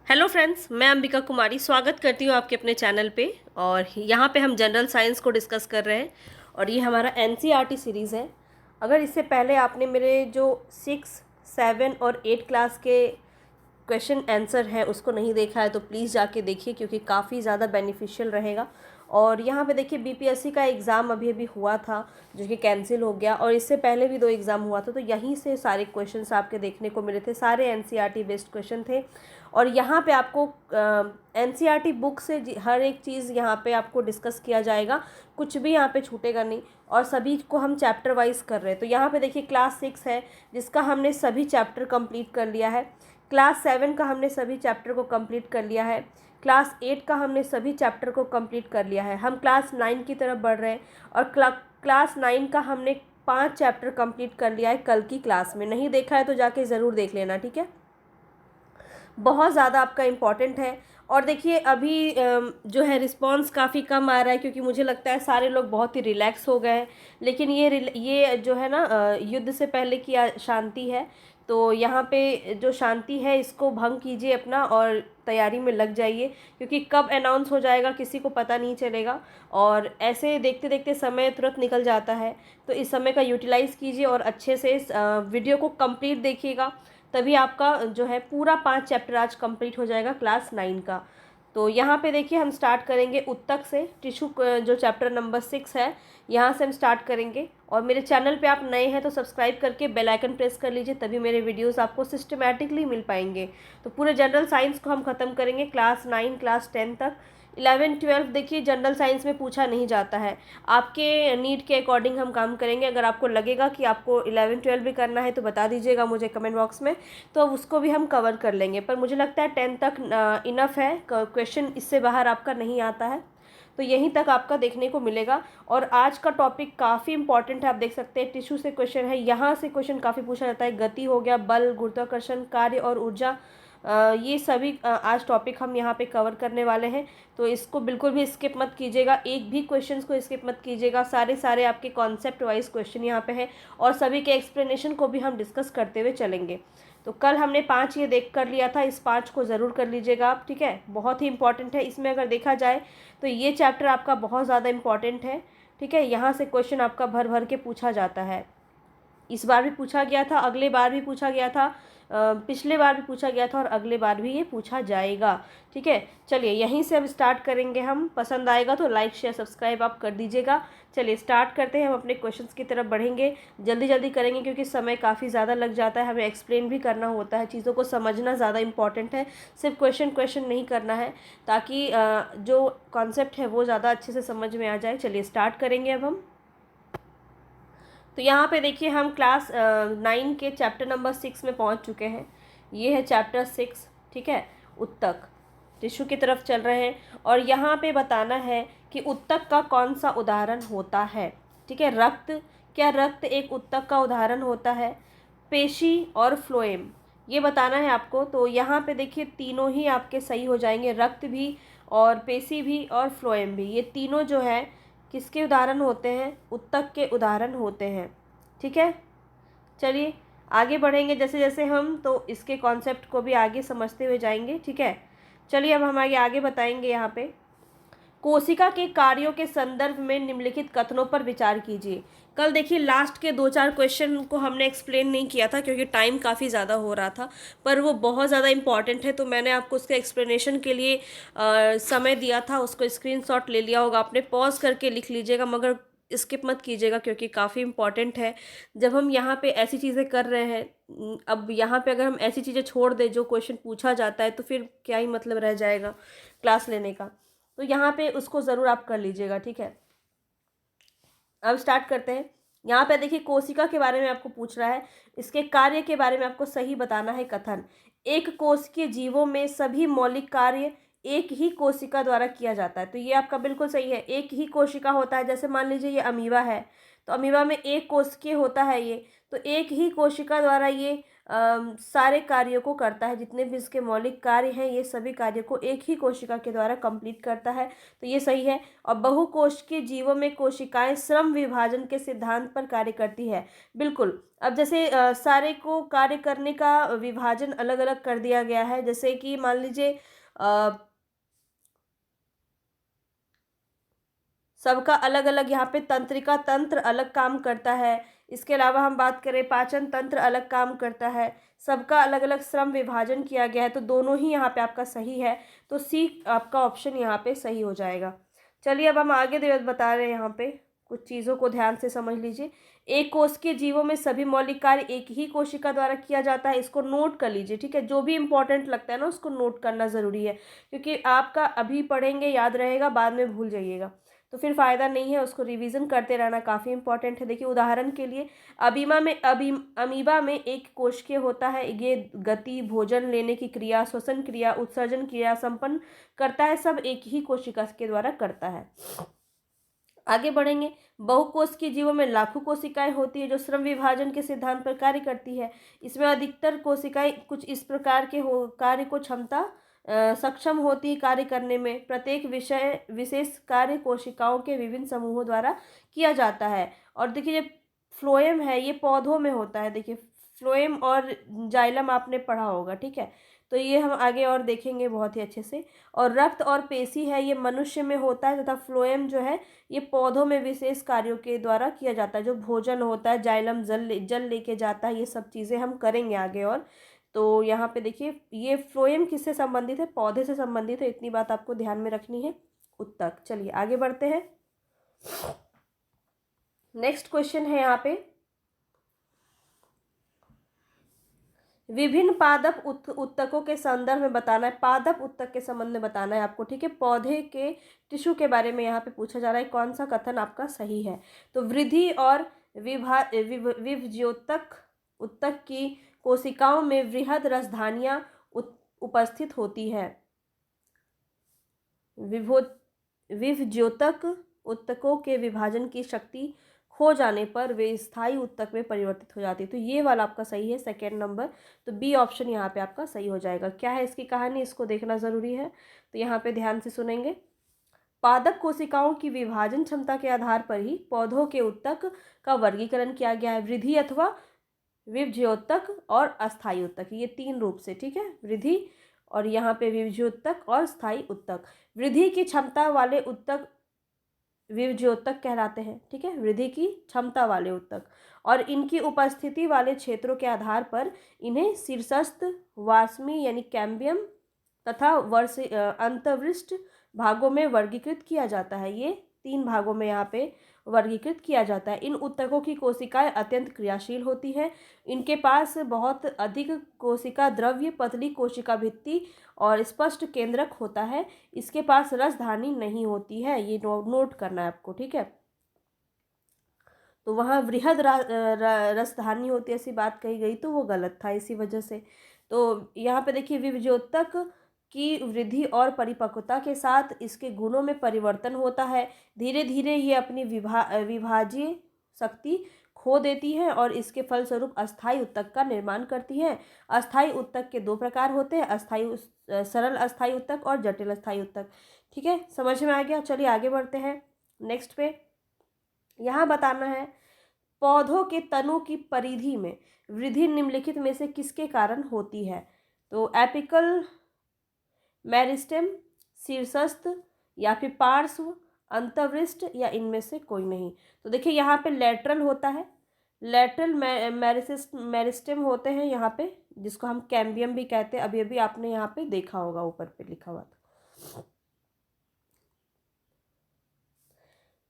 Hello friends, मैं अंबिका कुमारी स्वागत करती हूँ आपके अपने चैनल पे। और यहाँ पे हम जनरल साइंस को डिस्कस कर रहे हैं और ये हमारा एनसीईआरटी सीरीज़ है। अगर इससे पहले आपने मेरे जो 6, 7 और 8 क्लास के क्वेश्चन आंसर है उसको नहीं देखा है तो प्लीज़ जाके देखिए, क्योंकि काफ़ी ज़्यादा बेनिफिशियल रहेगा। और यहाँ पे देखिए बीपीएससी का एग्ज़ाम अभी अभी हुआ था जो कि कैंसिल हो गया, और इससे पहले भी 2 एग्ज़ाम हुआ था, तो यहीं से सारे क्वेश्चंस आपके देखने को मिले थे। सारे एनसीईआरटी बेस्ड क्वेश्चन थे और यहाँ पे आपको एनसीईआरटी बुक से हर एक चीज़ यहाँ पे आपको डिस्कस किया जाएगा, कुछ भी यहाँ पे छूटेगा नहीं। और सभी को हम चैप्टर वाइज कर रहे हैं। तो यहाँ पे देखिए क्लास 6 है जिसका हमने सभी चैप्टर कंप्लीट कर लिया है। क्लास 7 का हमने सभी चैप्टर को कंप्लीट कर लिया है। क्लास 8 का हमने सभी चैप्टर को कंप्लीट कर लिया है। हम क्लास 9 की तरफ बढ़ रहे हैं और क्लास 9 का हमने 5 चैप्टर कंप्लीट कर लिया है कल की क्लास में। नहीं देखा है तो जाके ज़रूर देख लेना, ठीक है। बहुत ज़्यादा आपका इम्पॉर्टेंट है। और देखिए अभी जो है रिस्पांस काफ़ी कम आ रहा है, क्योंकि मुझे लगता है सारे लोग बहुत ही रिलैक्स हो गए हैं। लेकिन ये जो है ना युद्ध से पहले की शांति है। तो यहाँ पे जो शांति है इसको भंग कीजिए अपना और तैयारी में लग जाइए, क्योंकि कब अनाउंस हो जाएगा किसी को पता नहीं चलेगा। और ऐसे देखते देखते समय तुरंत निकल जाता है, तो इस समय का यूटिलाइज़ कीजिए और अच्छे से इस वीडियो को कंप्लीट देखिएगा, तभी आपका जो है पूरा 5 चैप्टर आज कंप्लीट हो जाएगा क्लास 9 का। तो यहाँ पे देखिए हम स्टार्ट करेंगे उत्तक से। टिश्यू जो चैप्टर नंबर 6 है यहाँ से हम स्टार्ट करेंगे। और मेरे चैनल पे आप नए हैं तो सब्सक्राइब करके बेल आइकन प्रेस कर लीजिए, तभी मेरे वीडियोस आपको सिस्टमैटिकली मिल पाएंगे। तो पूरे जनरल साइंस को हम ख़त्म करेंगे क्लास 9 क्लास 10 तक। 11 12 देखिए जनरल साइंस में पूछा नहीं जाता है, आपके नीड के अकॉर्डिंग हम काम करेंगे। अगर आपको लगेगा कि आपको 11 12 भी करना है तो बता दीजिएगा मुझे कमेंट बॉक्स में, तो उसको भी हम कवर कर लेंगे। पर मुझे लगता है 10 तक इनफ है, क्वेश्चन इससे बाहर आपका नहीं आता है, तो यहीं तक आपका देखने को मिलेगा। और आज का टॉपिक काफ़ी इंपॉर्टेंट है, आप देख सकते हैं टिश्यू से क्वेश्चन है। यहाँ से क्वेश्चन काफ़ी पूछा जाता है, गति हो गया, बल, गुरुत्वाकर्षण, कार्य और ऊर्जा, ये सभी आज टॉपिक हम यहाँ पे कवर करने वाले हैं। तो इसको बिल्कुल भी स्किप मत कीजिएगा, एक भी क्वेश्चंस को स्किप मत कीजिएगा। सारे आपके कॉन्सेप्ट वाइज क्वेश्चन यहाँ पे हैं और सभी के एक्सप्लेनेशन को भी हम डिस्कस करते हुए चलेंगे। तो कल हमने 5 ये देख कर लिया था, इस 5 को ज़रूर कर लीजिएगा आप, ठीक है। बहुत ही इंपॉर्टेंट है। इसमें अगर देखा जाए तो ये चैप्टर आपका बहुत ज़्यादा इंपॉर्टेंट है, ठीक है। यहाँ से क्वेश्चन आपका भर भर के पूछा जाता है। इस बार भी पूछा गया था, अगले बार भी पूछा गया था, पिछले बार भी पूछा गया था और अगले बार भी ये पूछा जाएगा, ठीक है। चलिए यहीं से अब स्टार्ट करेंगे हम। पसंद आएगा तो लाइक शेयर सब्सक्राइब आप कर दीजिएगा। चलिए स्टार्ट करते हैं, हम अपने क्वेश्चंस की तरफ बढ़ेंगे। जल्दी जल्दी करेंगे क्योंकि समय काफ़ी ज़्यादा लग जाता है, हमें एक्सप्लेन भी करना होता है, चीज़ों को समझना ज़्यादा इंपॉर्टेंट है। सिर्फ क्वेश्चन नहीं करना है, ताकि जो कॉन्सेप्ट है वो ज़्यादा अच्छे से समझ में आ जाए। चलिए स्टार्ट करेंगे अब हम। तो यहाँ पे देखिए हम क्लास 9 के चैप्टर नंबर 6 में पहुँच चुके हैं। ये है चैप्टर 6, ठीक है। उत्तक, टिश्यू की तरफ चल रहे हैं और यहाँ पे बताना है कि उत्तक का कौन सा उदाहरण होता है, ठीक है। रक्त, क्या रक्त एक उत्तक का उदाहरण होता है? पेशी और फ्लोएम, ये बताना है आपको। तो यहाँ पे देखिए तीनों ही आपके सही हो जाएंगे, रक्त भी और पेशी भी और फ्लोएम भी। ये तीनों जो है किसके उदाहरण होते हैं? उत्तक के उदाहरण होते हैं, ठीक है। चलिए आगे बढ़ेंगे जैसे जैसे हम, तो इसके कॉन्सेप्ट को भी आगे समझते हुए जाएंगे, ठीक है। चलिए अब हम आगे बताएंगे। यहाँ पे कोशिका के कार्यों के संदर्भ में निम्नलिखित कथनों पर विचार कीजिए। कल देखिए लास्ट के 2-4 क्वेश्चन को हमने एक्सप्लेन नहीं किया था क्योंकि टाइम काफ़ी ज़्यादा हो रहा था, पर वो बहुत ज़्यादा इंपॉर्टेंट है, तो मैंने आपको उसके एक्सप्लेनेशन के लिए समय दिया था। उसको स्क्रीनशॉट ले लिया होगा आपने, पॉज करके लिख लीजिएगा, मगर स्किप मत कीजिएगा क्योंकि काफ़ी इंपॉर्टेंट है। जब हम यहाँ पे ऐसी चीज़ें कर रहे हैं, अब यहाँ पे अगर हम ऐसी चीज़ें छोड़ दें जो क्वेश्चन पूछा जाता है, तो फिर क्या ही मतलब रह जाएगा क्लास लेने का। तो यहाँ पे उसको ज़रूर आप कर लीजिएगा, ठीक है। अब स्टार्ट करते हैं। यहाँ पे देखिए कोशिका के बारे में आपको पूछ रहा है, इसके कार्य के बारे में आपको सही बताना है कथन। एक कोशिकीय जीवों में सभी मौलिक कार्य एक ही कोशिका द्वारा किया जाता है, तो ये आपका बिल्कुल सही है। एक ही कोशिका होता है, जैसे मान लीजिए ये अमीबा है, तो अमीबा में एक कोशिकीय होता है ये, तो एक ही कोशिका द्वारा ये सारे कार्यों को करता है, जितने भी इसके मौलिक कार्य हैं ये सभी कार्यों को एक ही कोशिका के द्वारा कंप्लीट करता है, तो ये सही है। और बहुकोशिकीय जीवों में कोशिकाएं श्रम विभाजन के सिद्धांत पर कार्य करती है, बिल्कुल। अब जैसे सारे को कार्य करने का विभाजन अलग अलग कर दिया गया है, जैसे कि मान लीजिए सबका अलग अलग यहाँ पे तंत्रिका तंत्र अलग काम करता है। इसके अलावा हम बात करें पाचन तंत्र अलग काम करता है, सबका अलग अलग श्रम विभाजन किया गया है, तो दोनों ही यहाँ पे आपका सही है, तो सी आपका ऑप्शन यहाँ पे सही हो जाएगा। चलिए अब हम आगे बता रहे हैं, यहाँ पे कुछ चीज़ों को ध्यान से समझ लीजिए। एक कोश के जीवों में सभी मौलिक कार्य एक ही कोशिका द्वारा किया जाता है, इसको नोट कर लीजिए, ठीक है। जो भी इंपॉर्टेंट लगता है ना उसको नोट करना ज़रूरी है, क्योंकि आपका अभी पढ़ेंगे याद रहेगा, बाद में भूल जाइएगा तो फिर फ़ायदा नहीं है, उसको रिवीजन करते रहना काफ़ी इंपॉर्टेंट है। देखिए उदाहरण के लिए अमीबा में एक कोशिकीय होता है, ये गति, भोजन लेने की क्रिया, श्वसन क्रिया, उत्सर्जन क्रिया संपन्न करता है, सब एक ही कोशिका के द्वारा करता है। आगे बढ़ेंगे। बहुकोशिकीय जीवों में लाखों कोशिकाएं होती है जो श्रम विभाजन के सिद्धांत पर कार्य करती है। इसमें अधिकतर कोशिकाएं कुछ इस प्रकार के कार्य को क्षमता सक्षम होती है कार्य करने में। प्रत्येक विशेष कार्य कोशिकाओं के विभिन्न समूहों द्वारा किया जाता है। और देखिए फ्लोएम है, ये पौधों में होता है। देखिए फ्लोएम और जाइलम आपने पढ़ा होगा, ठीक है, तो ये हम आगे और देखेंगे बहुत ही अच्छे से। और रक्त और पेशी है, ये मनुष्य में होता है, तथा फ्लोएम जो है ये पौधों में विशेष कार्यों के द्वारा किया जाता है। जो भोजन होता है, जाइलम जल लेके जाता है, ये सब चीज़ें हम करेंगे आगे। और तो यहाँ पे देखिए ये फ्लोएम किससे संबंधित है, पौधे से संबंधित है, इतनी बात आपको ध्यान में रखनी है। उत्तक। चलिए आगे बढ़ते हैं। नेक्स्ट क्वेश्चन है यहाँ पे, विभिन्न पादप उत्तकों के संदर्भ में बताना है, पादप उत्तक के संबंध में बताना है आपको, ठीक है। पौधे के टिश्यू के बारे में यहाँ पे पूछा जा रहा है, कौन सा कथन आपका सही है। तो वृद्धि और विभज्योतक उत्तक की कोशिकाओं में वृहद रसधानियां उपस्थित होती है। विभज्योतक उत्तकों के विभाजन की शक्ति खो जाने पर वे स्थायी उत्तक में परिवर्तित हो जाती है। तो ये वाला आपका सही है, सेकेंड नंबर। तो बी ऑप्शन यहाँ पे आपका सही हो जाएगा। क्या है इसकी कहानी, इसको देखना ज़रूरी है, तो यहाँ पे ध्यान से सुनेंगे। पादप कोशिकाओं की विभाजन क्षमता के आधार पर ही पौधों के उत्तक का वर्गीकरण किया गया है, वृद्धि अथवा विभज्योतक और अस्थायी उत्तक, ये तीन रूप से, ठीक है। वृद्धि और यहाँ पे विभज्योतक और स्थायी उत्तक। वृद्धि की क्षमता वाले उत्तक विभज्योतक कहलाते हैं, ठीक है, वृद्धि की क्षमता वाले उत्तक। और इनकी उपस्थिति वाले क्षेत्रों के आधार पर इन्हें शीर्षस्थ, वास्मी यानी कैम्बियम तथा अंतर्वृष्ट भागों में वर्गीकृत किया जाता है। ये तीन भागों में यहाँ पे वर्गीकृत किया जाता है। इन उत्तकों की कोशिकाएं अत्यंत क्रियाशील होती हैं। इनके पास बहुत अधिक कोशिका द्रव्य, पतली कोशिका भित्ति और स्पष्ट केंद्रक होता है। इसके पास रसधानी नहीं होती है, ये नोट करना है आपको, ठीक है। तो वहाँ वृहद रसधानी होती है ऐसी बात कही गई, तो वो गलत था इसी वजह से। तो यहाँ पे देखिए विभज्योतक की वृद्धि और परिपक्वता के साथ इसके गुणों में परिवर्तन होता है। धीरे धीरे ये अपनी विभाज्य शक्ति खो देती है और इसके फलस्वरूप अस्थायी उत्तक का निर्माण करती है। अस्थायी उत्तक के दो प्रकार होते हैं, सरल अस्थायी उत्तक और जटिल अस्थायी उत्तक, ठीक है। समझ में आ गया। चलिए आगे बढ़ते हैं नेक्स्ट पे। यहाँ बताना है पौधों के तनों की परिधि में वृद्धि निम्नलिखित में से किसके कारण होती है। तो एपिकल मेरिस्टेम, शीर्षस्थ या फिर पार्श्व, अंतर्वृष्ट या इनमें से कोई नहीं। तो देखिए यहाँ पे लेटरल होता है, लेटरल मेरिस्टेम होते हैं यहाँ पे, जिसको हम कैम्बियम भी कहते हैं। अभी अभी आपने यहाँ पे देखा होगा, ऊपर पे लिखा हुआ था।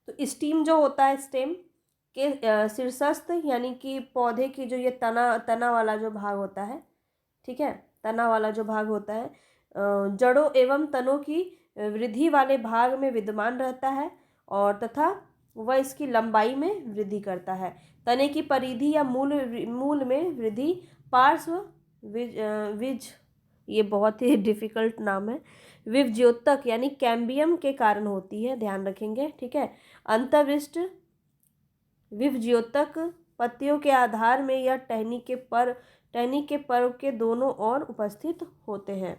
तो स्टीम जो होता है, स्टेम के शीर्षस्थ यानी कि पौधे की जो ये तना वाला जो भाग होता है, ठीक है, तना वाला जो भाग होता है जड़ों एवं तनों की वृद्धि वाले भाग में विद्यमान रहता है और तथा वह इसकी लंबाई में वृद्धि करता है। तने की परिधि या मूल में वृद्धि पार्श्व विज ये बहुत ही डिफिकल्ट नाम है, विभज्योतक यानी कैम्बियम के कारण होती है, ध्यान रखेंगे, ठीक है। अंतर्वृष्ट विभज्योतक पत्तियों के आधार में या टहनी के पर टहनी के पर्व के दोनों ओर उपस्थित होते हैं।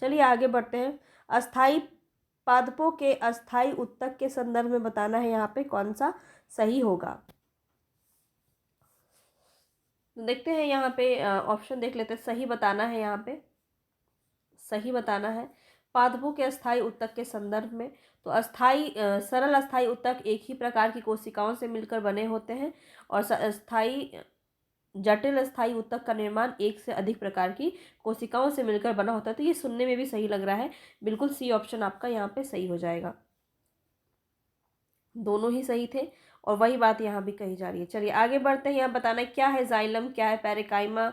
चलिए आगे बढ़ते हैं। अस्थाई पादपों के अस्थाई उत्तक के संदर्भ में बताना है यहाँ पे कौन सा सही होगा। देखते हैं यहाँ पे ऑप्शन देख लेते हैं। सही बताना है, यहाँ पे सही बताना है पादपों के अस्थाई उत्तक के संदर्भ में। तो सरल अस्थाई उत्तक एक ही प्रकार की कोशिकाओं से मिलकर बने होते हैं और जटिल अस्थाई उत्तक का निर्माण एक से अधिक प्रकार की कोशिकाओं से मिलकर बना होता है। तो ये सुनने में भी सही लग रहा है, बिल्कुल सी ऑप्शन आपका यहाँ पे सही हो जाएगा। दोनों ही सही थे और वही बात यहाँ भी कही जा रही है। चलिए आगे बढ़ते हैं। यहाँ बताना है क्या है जाइलम, क्या है पेरिकाइमा,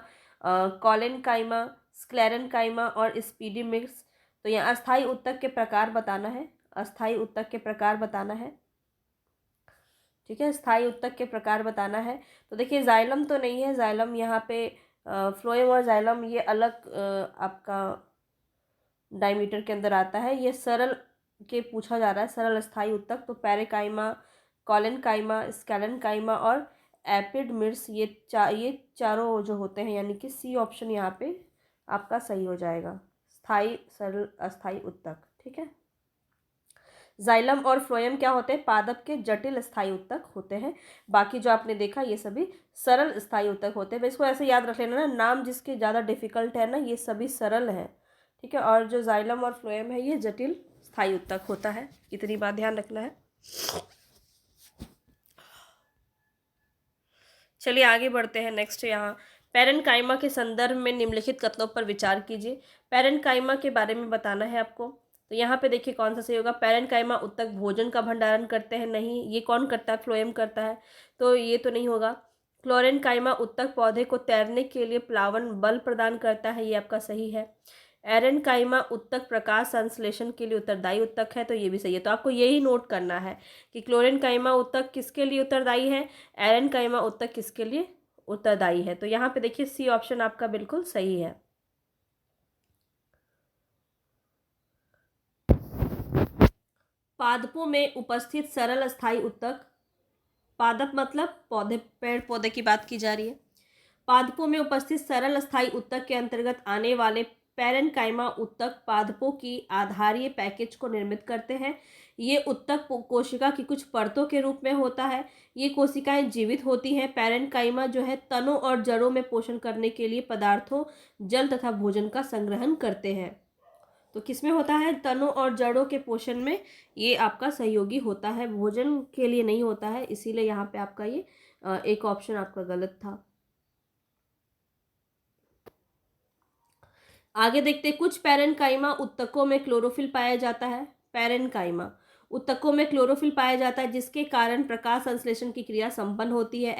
कॉलेनकाइमा, स्क्लेरेनकाइमा और स्पीडीमिक्स। तो यहाँ अस्थाई उत्तक के प्रकार बताना है, अस्थाई उत्तक के प्रकार बताना है। ठीक है, स्थायी उत्तक के प्रकार बताना है। तो देखिए जाइलम तो नहीं है, जाइलम यहाँ पे फ्लोएम और जाइलम ये अलग आपका डायमीटर के अंदर आता है। ये सरल के पूछा जा रहा है, सरल अस्थाई उत्तक। तो पेरिकाइमा, कॉलेनकाइमा, स्कैलेनकाइमा और एपिडमिर्स ये चारों जो होते हैं, यानी कि सी ऑप्शन यहाँ पे आपका सही हो जाएगा, स्थायी सरल अस्थाई उत्तक। ठीक है, जाइलम और फ्लोएम क्या होते हैं, पादप के जटिल स्थायी उत्तक होते हैं। बाकी जो आपने देखा ये सभी सरल स्थायी उत्तक होते हैं। इसको ऐसे याद रख लेना ना, नाम जिसके ज़्यादा डिफिकल्ट है ना, ये सभी सरल हैं। ठीक है, और जो जाइलम और फ्लोएम है ये जटिल स्थायी उत्तक होता है। इतनी बात ध्यान रखना है। चलिए आगे बढ़ते हैं। नेक्स्ट यहाँ पैरेनकाइमा के संदर्भ में निम्नलिखित कथनों पर विचार कीजिए। पैरेनकाइमा के बारे में बताना है आपको। तो यहाँ पे देखिए कौन सा सही होगा। पैरेनकाइमा उत्तक भोजन का भंडारण करते हैं, नहीं, ये कौन करता है, फ्लोएम करता है, तो ये तो नहीं होगा। क्लोरेनकाइमा उत्तक पौधे को तैरने के लिए प्लावन बल प्रदान करता है, ये आपका सही है। एरेनकाइमा उत्तक प्रकाश संश्लेषण के लिए उत्तरदायी उत्तक है, तो ये भी सही है। तो आपको यही नोट करना है कि क्लोरेनकाइमा उत्तक किसके लिए उत्तरदायी है, एरेनकाइमा उत्तक किसके लिए उत्तरदायी है। तो यहाँ पे देखिए सी ऑप्शन आपका बिल्कुल सही है। पादपों में उपस्थित सरल अस्थाई उत्तक, पादप मतलब पौधे, पेड़ पौधे की बात की जा रही है। पादपों में उपस्थित सरल अस्थाई उत्तक के अंतर्गत आने वाले पैरेनकाइमा उत्तक पादपों की आधारीय पैकेज को निर्मित करते हैं। ये उत्तक कोशिका की कुछ परतों के रूप में होता है। ये कोशिकाएं जीवित होती हैं। पैरेनकाइमा जो है तनों और जड़ों में पोषण करने के लिए पदार्थों, जल तथा भोजन का संग्रहण करते हैं। तो किसमें होता है, तनों और जड़ों के पोषण में ये आपका सहयोगी होता है, भोजन के लिए नहीं होता है। इसीलिए यहाँ पे आपका ये एक ऑप्शन आपका गलत था। आगे देखते हैं। कुछ पैरेनकाइमा उत्तकों में क्लोरोफिल पाया जाता है। पैरेनकाइमा उत्तकों में क्लोरोफिल पाया जाता है जिसके कारण प्रकाश संश्लेषण की क्रिया संपन्न होती है।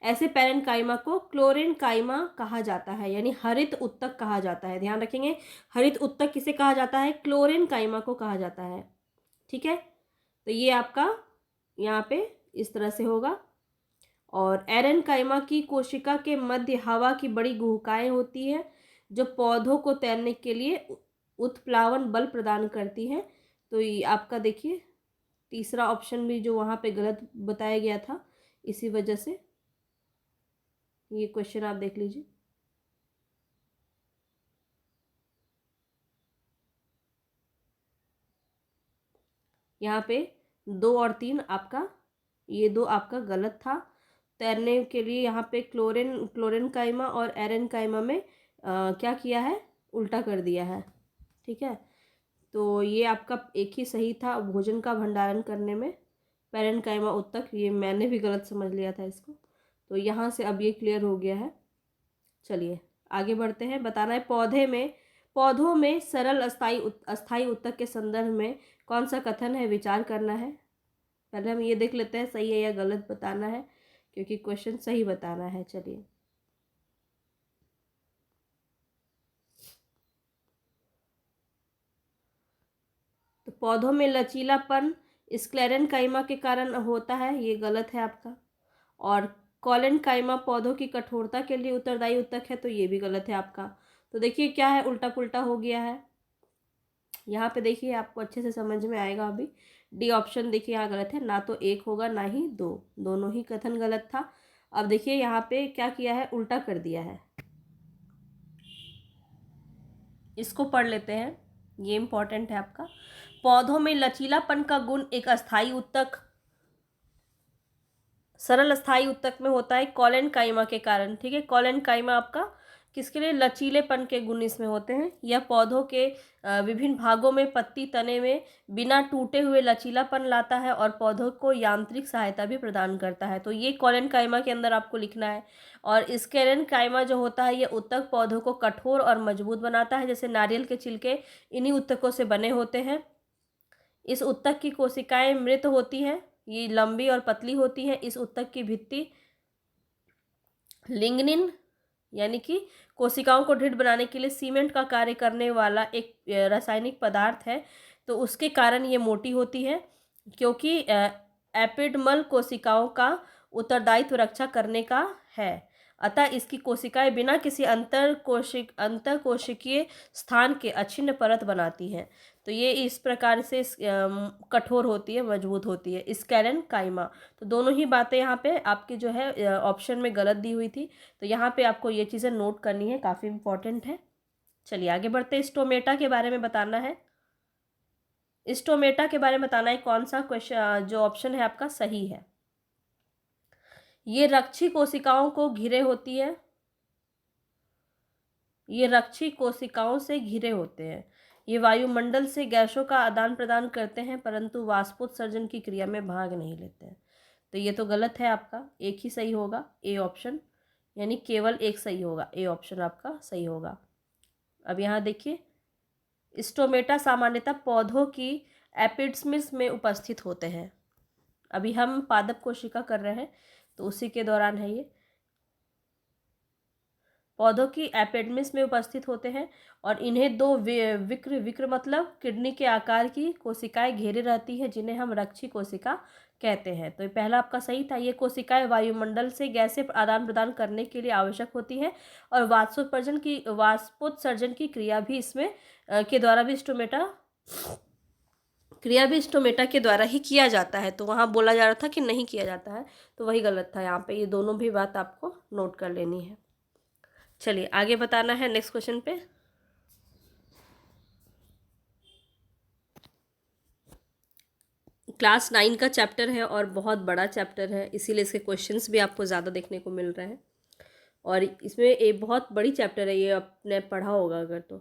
ऐसे पैरेनकाइमा को क्लोरेनकाइमा कहा जाता है, यानी हरित उत्तक कहा जाता है। ध्यान रखेंगे, हरित उत्तक किसे कहा जाता है, क्लोरेनकाइमा को कहा जाता है। ठीक है, तो ये आपका यहाँ पे इस तरह से होगा। और एरेनकाइमा की कोशिका के मध्य हवा की बड़ी गुहिकाएं होती है जो पौधों को तैरने के लिए उत्प्लावन बल प्रदान करती हैं। तो ये आपका देखिए तीसरा ऑप्शन भी जो वहाँ पे गलत बताया गया था, इसी वजह से ये क्वेश्चन आप देख लीजिए। यहाँ पे 2 और 3 आपका, ये 2 आपका गलत था। तैरने के लिए यहाँ पे क्लोरेनकाइमा और एरेनकाइमा में क्या किया है, उल्टा कर दिया है। ठीक है, तो ये आपका एक ही सही था, भोजन का भंडारण करने में पैरेनकाइमा उत्तक, ये मैंने भी गलत समझ लिया था इसको। तो यहाँ से अब ये क्लियर हो गया है। चलिए आगे बढ़ते हैं। बताना है पौधों में सरल अस्थाई उत्तक के संदर्भ में कौन सा कथन है, विचार करना है। पहले हम ये देख लेते हैं सही है या गलत बताना है, क्योंकि क्वेश्चन सही बताना है। चलिए तो पौधों में लचीलापन स्क्लेरेनकाइमा के कारण होता है, ये गलत है आपका। और कॉलेनकाइमा पौधों की कठोरता के लिए उत्तरदायी उत्तक है, तो ये भी गलत है आपका। तो देखिए क्या है, उल्टा पुल्टा हो गया है। यहाँ पे देखिए आपको अच्छे से समझ में आएगा। अभी डी ऑप्शन देखिए यहाँ गलत है, ना तो 1 होगा ना ही 2, दोनों ही कथन गलत था। अब देखिए यहाँ पे क्या किया है, उल्टा कर दिया है। इसको पढ़ लेते हैं, ये इंपॉर्टेंट है आपका। पौधों में लचीलापन का गुण एक अस्थायी उत्तक, सरल अस्थायी उत्तक में होता है कॉलन काइमा के कारण। ठीक है, कॉलन काइमा आपका किसके लिए, लचीलेपन के गुण इसमें होते हैं। यह पौधों के विभिन्न भागों में पत्ती तने में बिना टूटे हुए लचीलापन लाता है और पौधों को यांत्रिक सहायता भी प्रदान करता है। तो ये कॉलन काइमा के अंदर आपको लिखना है। और स्केलन काइमा जो होता है, ये उत्तक पौधों को कठोर और मजबूत बनाता है, जैसे नारियल के छिलके इन्हीं उत्तकों से बने होते हैं। इस उत्तक की कोशिकाएं मृत होती हैं, ये लंबी और पतली होती है। इस उत्तक की भित्ति लिग्निन यानी कि कोशिकाओं को दृढ़ बनाने के लिए सीमेंट का कार्य करने वाला एक रासायनिक पदार्थ है, तो उसके कारण ये मोटी होती है, क्योंकि एपिडर्मल कोशिकाओं का उत्तरदायित्व रक्षा करने का है। अतः इसकी कोशिकाएं बिना किसी अंतरकोशिकीय स्थान के अछिन्न परत बनाती हैं। तो ये इस प्रकार से कठोर होती है, मजबूत होती है, स्केलन काइमा। तो दोनों ही बातें यहाँ पे आपकी जो है ऑप्शन में गलत दी हुई थी, तो यहाँ पे आपको ये चीज़ें नोट करनी है, काफ़ी इंपॉर्टेंट है। चलिए आगे बढ़ते हैं। स्टोमेटा के बारे में बताना है। स्टोमेटा के बारे में बताना है कौन सा क्वेश्चन जो ऑप्शन है आपका सही है। ये रक्षी कोशिकाओं को घिरे होती है, ये रक्षी कोशिकाओं से घिरे होते हैं। ये वायुमंडल से गैसों का आदान प्रदान करते हैं, परंतु वाष्पोत्सर्जन की क्रिया में भाग नहीं लेते हैं। तो ये तो गलत है आपका, एक ही सही होगा, ए ऑप्शन, यानी केवल एक सही होगा, ए ऑप्शन आपका सही होगा। अब यहाँ देखिए, स्टोमेटा सामान्यतः पौधों की एपिडर्मिस में उपस्थित होते हैं। अभी हम पादप कोशिका कर रहे हैं, तो उसी के दौरान है ये। पौधों की एपिडर्मिस में उपस्थित होते हैं और इन्हें दो विक्र मतलब किडनी के आकार की कोशिकाएं घेरे रहती हैं, जिन्हें हम रक्षी कोशिका कहते हैं। तो ये पहला आपका सही था। ये कोशिकाएं वायुमंडल से गैसें आदान प्रदान करने के लिए आवश्यक होती है और वाष्पोत्सर्जन की क्रिया भी इसमें के द्वारा भी स्टोमेटा के द्वारा ही किया जाता है। तो वहाँ बोला जा रहा था कि नहीं किया जाता है, तो वही गलत था। यहाँ पे ये दोनों भी बात आपको नोट कर लेनी है। चलिए आगे बताना है नेक्स्ट क्वेश्चन पे। क्लास 9 का चैप्टर है और बहुत बड़ा चैप्टर है, इसीलिए इसके क्वेश्चंस भी आपको ज़्यादा देखने को मिल रहे हैं। और इसमें एक बहुत बड़ी चैप्टर है, ये आपने पढ़ा होगा अगर तो।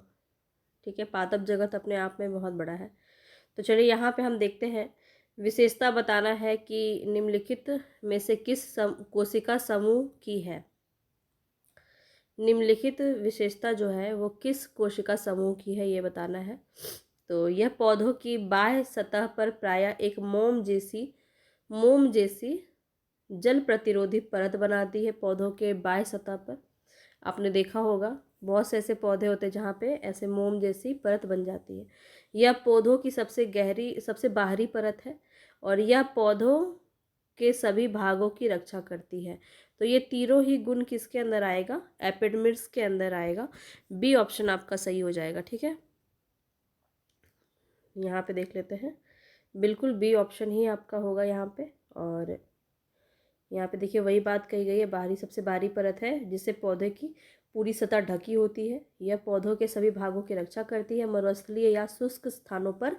ठीक है, पादप जगत अपने आप में बहुत बड़ा है। तो चलिए यहाँ पे हम देखते हैं। विशेषता बताना है कि निम्नलिखित में से किस कोशिका समूह की है। निम्नलिखित विशेषता जो है वो किस कोशिका समूह की है, ये बताना है। तो यह पौधों की बाह्य सतह पर प्रायः एक मोम जैसी जल प्रतिरोधी परत बनाती है। पौधों के बाह्य सतह पर आपने देखा होगा, बहुत से ऐसे पौधे होते हैं जहाँ पे ऐसे मोम जैसी परत बन जाती है। यह पौधों की सबसे बाहरी परत है और यह पौधों के सभी भागों की रक्षा करती है। तो ये तीनों ही गुण किसके अंदर आएगा, एपिडर्मिस के अंदर आएगा। बी ऑप्शन आपका सही हो जाएगा। ठीक है, यहाँ पे देख लेते हैं, बिल्कुल बी ऑप्शन ही आपका होगा यहाँ पे। और यहाँ पे देखिए वही बात कही गई है, बाहरी सबसे बाहरी परत है जिससे पौधे की पूरी सतह ढकी होती है। यह पौधों के सभी भागों की रक्षा करती है। मरुस्थलीय या शुष्क स्थानों पर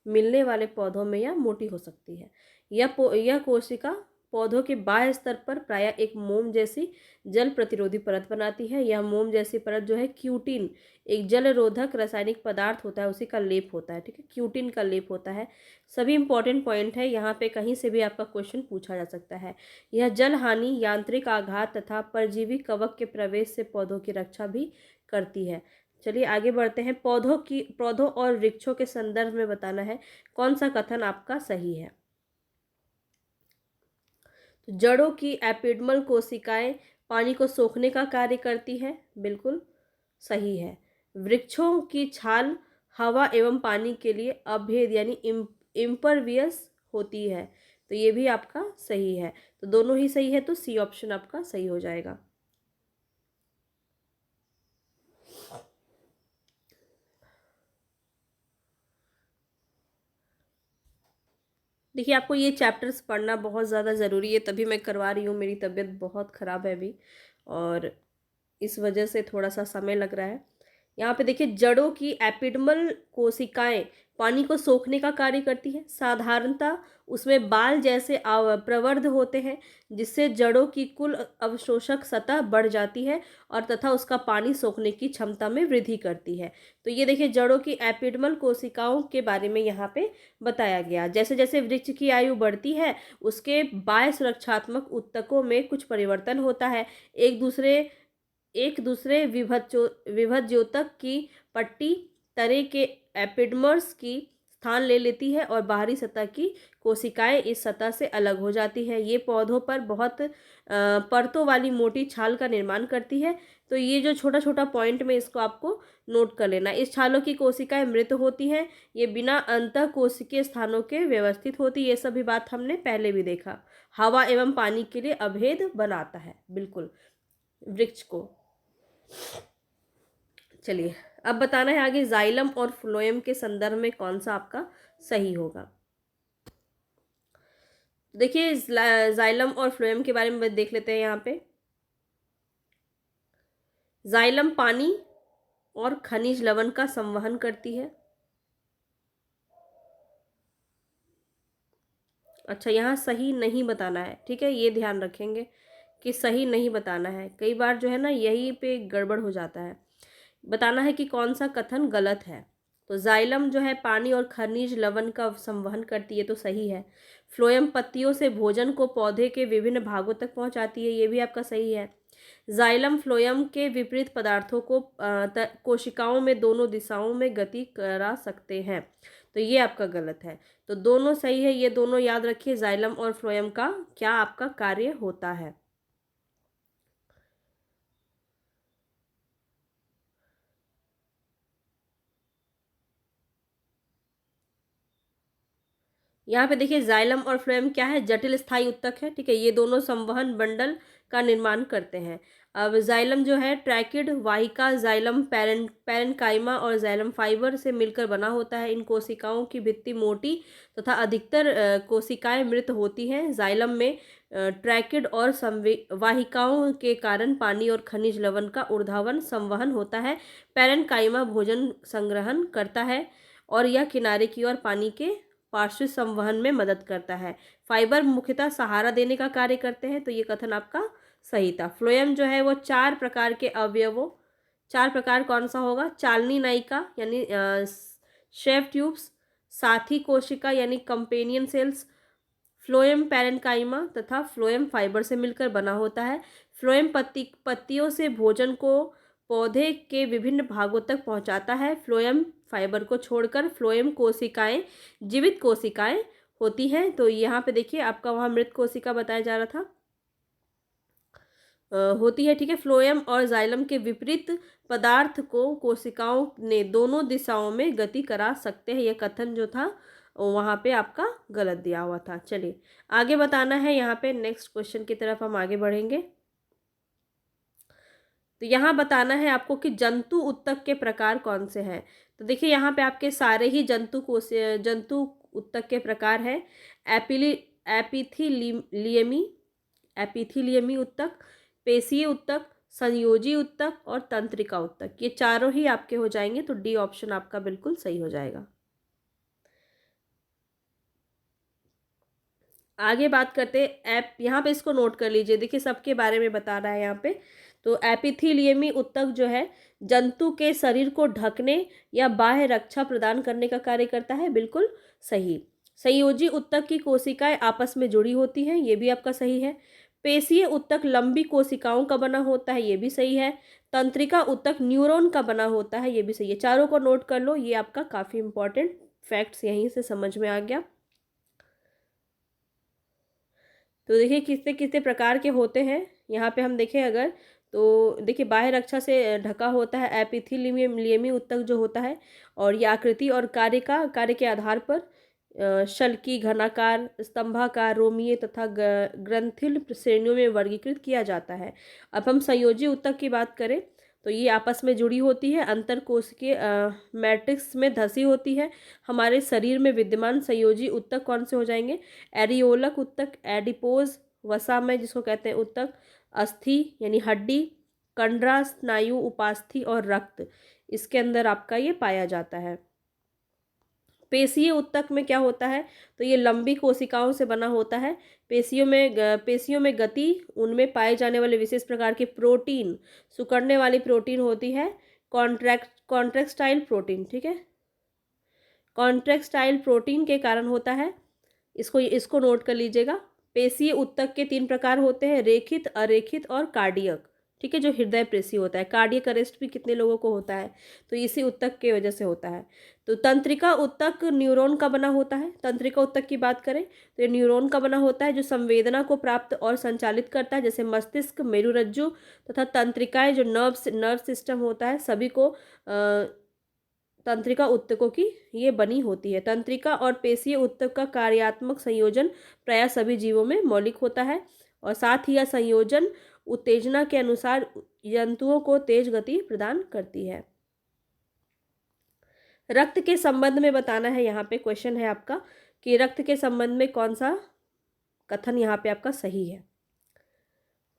मिलने वाले पौधों में यह मोटी हो सकती है। यह कोशिका पौधों के बाह्य स्तर पर प्रायः एक मोम जैसी जल प्रतिरोधी परत बनाती है। यह मोम जैसी परत जो है क्यूटिन, एक जल रोधक रासायनिक पदार्थ होता है, उसी का लेप होता है। ठीक है, क्यूटिन का लेप होता है। सभी इंपॉर्टेंट पॉइंट है, यहाँ पे कहीं से भी आपका क्वेश्चन पूछा जा सकता है। यह जल हानि, यांत्रिक आघात तथा परजीवी कवक के प्रवेश से पौधों की रक्षा भी करती है। चलिए आगे बढ़ते हैं। पौधों और वृक्षों के संदर्भ में बताना है कौन सा कथन आपका सही है। तो जड़ों की एपिडर्मल कोशिकाएं पानी को सोखने का कार्य करती है, बिल्कुल सही है। वृक्षों की छाल हवा एवं पानी के लिए अभेद यानी इम्परवियस होती है, तो ये भी आपका सही है। तो दोनों ही सही है, तो सी ऑप्शन आपका सही हो जाएगा। देखिए, आपको ये चैप्टर्स पढ़ना बहुत ज़्यादा ज़रूरी है, तभी मैं करवा रही हूँ। मेरी तबीयत बहुत ख़राब है अभी, और इस वजह से थोड़ा सा समय लग रहा है। यहाँ पे देखिए, जड़ों की एपिडर्मल कोशिकाएं पानी को सोखने का कार्य करती है। साधारणतः उसमें बाल जैसे प्रवर्ध होते हैं, जिससे जड़ों की कुल अवशोषक सतह बढ़ जाती है और तथा उसका पानी सोखने की क्षमता में वृद्धि करती है। तो ये देखिए, जड़ों की एपिडर्मल कोशिकाओं के बारे में यहाँ पे बताया गया। जैसे जैसे वृक्ष की आयु बढ़ती है, उसके बाह्य सुरक्षात्मक ऊतकों में कुछ परिवर्तन होता है। एक दूसरे विभज्योतक की पट्टी तरह के एपिडर्मस की स्थान ले लेती है और बाहरी सतह की कोशिकाएं इस सतह से अलग हो जाती है। ये पौधों पर बहुत परतों वाली मोटी छाल का निर्माण करती है। तो ये जो छोटा छोटा पॉइंट में इसको आपको नोट कर लेना। इस छालों की कोशिकाएं मृत होती हैं। ये बिना अंतः कोशिकीय स्थानों के व्यवस्थित होती। ये सभी बात हमने पहले भी देखा। हवा एवं पानी के लिए अभेद बनाता है बिल्कुल वृक्ष को। चलिए, अब बताना है आगे जाइलम और फ्लोएम के संदर्भ में कौन सा आपका सही होगा। देखिए, जाइलम और फ्लोएम के बारे में देख लेते हैं। यहाँ पे जाइलम पानी और खनिज लवण का संवहन करती है। अच्छा, यहाँ सही नहीं बताना है, ठीक है, ये ध्यान रखेंगे कि सही नहीं बताना है। कई बार जो है ना, यहीं पे गड़बड़ हो जाता है। बताना है कि कौन सा कथन गलत है। तो जाइलम जो है पानी और खनिज लवण का संवहन करती है, तो सही है। फ्लोएम पत्तियों से भोजन को पौधे के विभिन्न भागों तक पहुंचाती है, ये भी आपका सही है। जाइलम फ्लोएम के विपरीत पदार्थों को कोशिकाओं में दोनों दिशाओं में गति करा सकते हैं, तो ये आपका गलत है। तो दोनों सही है, ये दोनों याद रखिए। जाइलम और फ्लोएम का क्या आपका कार्य होता है। यहाँ पे देखिए, जाइलम और फ्लोएम क्या है, जटिल स्थायी उत्तक है, ठीक है। ये दोनों संवहन बंडल का निर्माण करते हैं। अब जाइलम जो है ट्रैकिड वाहिका जाइलम पैरेन्काइमा और जाइलम फाइबर से मिलकर बना होता है। इन कोशिकाओं की भित्ति मोटी तथा अधिकतर कोशिकाएं मृत होती हैं। जाइलम में ट्रैकिड और वाहिकाओं के कारण पानी और खनिज लवण का ऊर्ध्वाधर संवहन होता है। पैरेन्काइमा भोजन संग्रहण करता है और यह किनारे की ओर पानी के पार्श्व संवहन में मदद करता है। फाइबर मुख्यतः सहारा देने का कार्य करते हैं, तो ये कथन आपका सही था। फ्लोएम जो है वो 4 प्रकार के अवयवों, 4 प्रकार कौन सा होगा, चालनी नायिका यानी शेफ ट्यूब्स, साथी कोशिका यानी कंपेनियन सेल्स, फ्लोएम पैरेन्काइमा तथा फ्लोएम फाइबर से मिलकर बना होता है। फ्लोएम पत्तियों से भोजन को पौधे के विभिन्न भागों तक पहुंचाता है। फ्लोएम फाइबर को छोड़कर फ्लोएम कोशिकाएं जीवित कोशिकाएं होती हैं। तो यहाँ पे देखिए, आपका वहाँ मृत कोशिका बताया जा रहा था, होती है, ठीक है। फ्लोएम और जाइलम के विपरीत पदार्थ को कोशिकाओं ने दोनों दिशाओं में गति करा सकते हैं। यह कथन जो था वहाँ पे आपका गलत दिया हुआ था। चलिए, आगे बताना है। यहाँ पे नेक्स्ट क्वेश्चन की तरफ हम आगे बढ़ेंगे। तो यहाँ बताना है आपको कि जंतु उत्तक के प्रकार कौन से हैं। तो देखिए, यहाँ पे आपके सारे ही जंतु उत्तक के प्रकार हैं। एपिथिलियमी एपिथिलियमी उत्तक, पेशीय उत्तक, संयोजी उत्तक और तंत्रिका उत्तक, ये चारों ही आपके हो जाएंगे। तो डी ऑप्शन आपका बिल्कुल सही हो जाएगा। आगे बात करते हैं यहाँ पे इसको नोट कर लीजिए। देखिए, सबके बारे में बता रहा है यहाँ पे। तो एपिथिलियमी उत्तक जो है जंतु के शरीर को ढकने या बाह्य रक्षा प्रदान करने का कार्य करता है, बिल्कुल सही। संयोजी उत्तक की कोशिकाएं आपस में जुड़ी होती हैं, ये भी आपका सही है। पेशीय उत्तक लंबी कोशिकाओं का बना होता है, ये भी सही है। तंत्रिका उत्तक न्यूरॉन का बना होता है, ये भी सही है। चारों को नोट कर लो, ये आपका काफ़ी इंपॉर्टेंट फैक्ट्स यहीं से समझ में आ गया। तो देखिए, कितने कितने प्रकार के होते हैं यहाँ पे हम देखें अगर, तो देखिए, बाह्य रक्षा से ढका होता है एपिथिलियमी उत्तक जो होता है। और ये आकृति और कार्य के आधार पर शल्की, घनाकार, स्तंभाकार, रोमीय तथा ग्रंथिल श्रेणियों में वर्गीकृत किया जाता है। अब हम संयोजी उत्तक की बात करें तो ये आपस में जुड़ी होती है, अंतर कोशिकीय मैट्रिक्स में धसी होती है। हमारे शरीर में विद्यमान संयोजी ऊतक कौन से हो जाएंगे? एरियोलक ऊतक, एडिपोज, वसामय जिसको कहते हैं ऊतक, अस्थि यानी हड्डी, कंडरा, स्नायु, उपास्थि और रक्त, इसके अंदर आपका ये पाया जाता है। पेशीय ऊतक में क्या होता है? तो ये लंबी कोशिकाओं से बना होता है। पेशियों में गति, उनमें पाए जाने वाले विशेष प्रकार के प्रोटीन, सिकुड़ने वाली प्रोटीन होती है, कॉन्ट्रैक्टाइल प्रोटीन, ठीक है, कॉन्ट्रैक्टाइल प्रोटीन के कारण होता है। इसको नोट कर लीजिएगा। पेशीय ऊतक के 3 प्रकार होते हैं, रेखित, अरेखित और कार्डियक, ठीक है, जो हृदय पेशी होता है। कार्डियक अरेस्ट भी कितने लोगों को होता है? तो इसी ऊतक के वजह से होता है। तो तंत्रिका ऊतक न्यूरॉन का बना होता है। तंत्रिका ऊतक की बात करें तो ये न्यूरॉन का बना होता है, जो संवेदना को प्राप्त और संचालित करता है, जैसे मस्तिष्क, मेरुरज्जु तथा तंत्रिकाएं, जो नर्व सिस्टम होता है, सभी को तंत्रिका ऊतकों की ये बनी होती है। तंत्रिका और पेशीय ऊतक का कार्यात्मक संयोजन प्रायः सभी जीवों में मौलिक होता है, और साथ ही यह संयोजन उत्तेजना के अनुसार जंतुओं को तेज गति प्रदान करती है। रक्त के संबंध में बताना है, यहाँ पे क्वेश्चन है आपका कि रक्त के संबंध में कौन सा कथन यहाँ पे आपका सही है।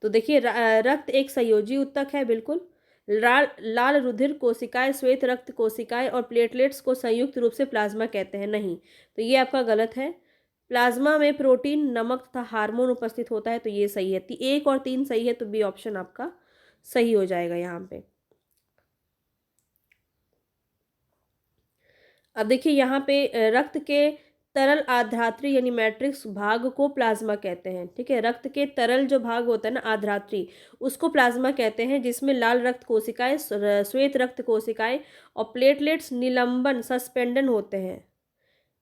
तो देखिए, रक्त एक संयोजी ऊतक है, बिल्कुल। लाल रुधिर कोशिकाएं, श्वेत रक्त कोशिकाएं और प्लेटलेट्स को संयुक्त रूप से प्लाज्मा कहते हैं, नहीं, तो ये आपका गलत है। प्लाज्मा में प्रोटीन, नमक तथा हार्मोन उपस्थित होता है, तो ये सही है। 1 और 3 सही है, तो बी ऑप्शन आपका सही हो जाएगा यहाँ पे। अब देखिए यहाँ पे रक्त के तरल आधात्री यानी मैट्रिक्स भाग को प्लाज्मा कहते हैं, ठीक है। रक्त के तरल जो भाग होता है ना, आधात्री, उसको प्लाज्मा कहते हैं, जिसमें लाल रक्त कोशिकाएं, श्वेत रक्त कोशिकाएं और प्लेटलेट्स निलंबन सस्पेंडन होते हैं,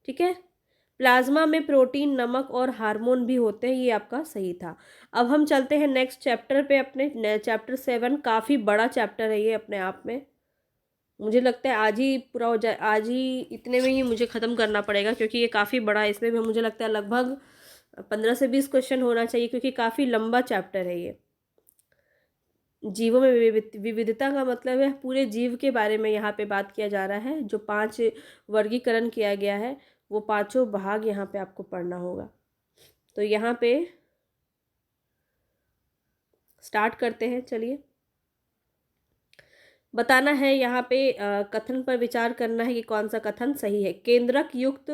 ठीक है। प्लाज्मा में प्रोटीन, नमक और हार्मोन भी होते हैं, ये आपका सही था। अब हम चलते हैं नेक्स्ट चैप्टर पे, अपने चैप्टर 7। काफ़ी बड़ा चैप्टर है ये अपने आप में। मुझे लगता है आज ही पूरा हो जाए, आज ही इतने में ही मुझे ख़त्म करना पड़ेगा, क्योंकि ये काफ़ी बड़ा है। इसमें भी मुझे लगता है लगभग 15 से 20 क्वेश्चन होना चाहिए, क्योंकि काफ़ी लंबा चैप्टर है ये। जीवों में विविधता का मतलब है पूरे जीव के बारे में यहाँ पे बात किया जा रहा है। जो 5 वर्गीकरण किया गया है, वो 5 भाग यहाँ पे आपको पढ़ना होगा। तो यहाँ पे स्टार्ट करते हैं, चलिए। बताना है यहाँ पे कथन पर विचार करना है कि कौन सा कथन सही है। केंद्रक युक्त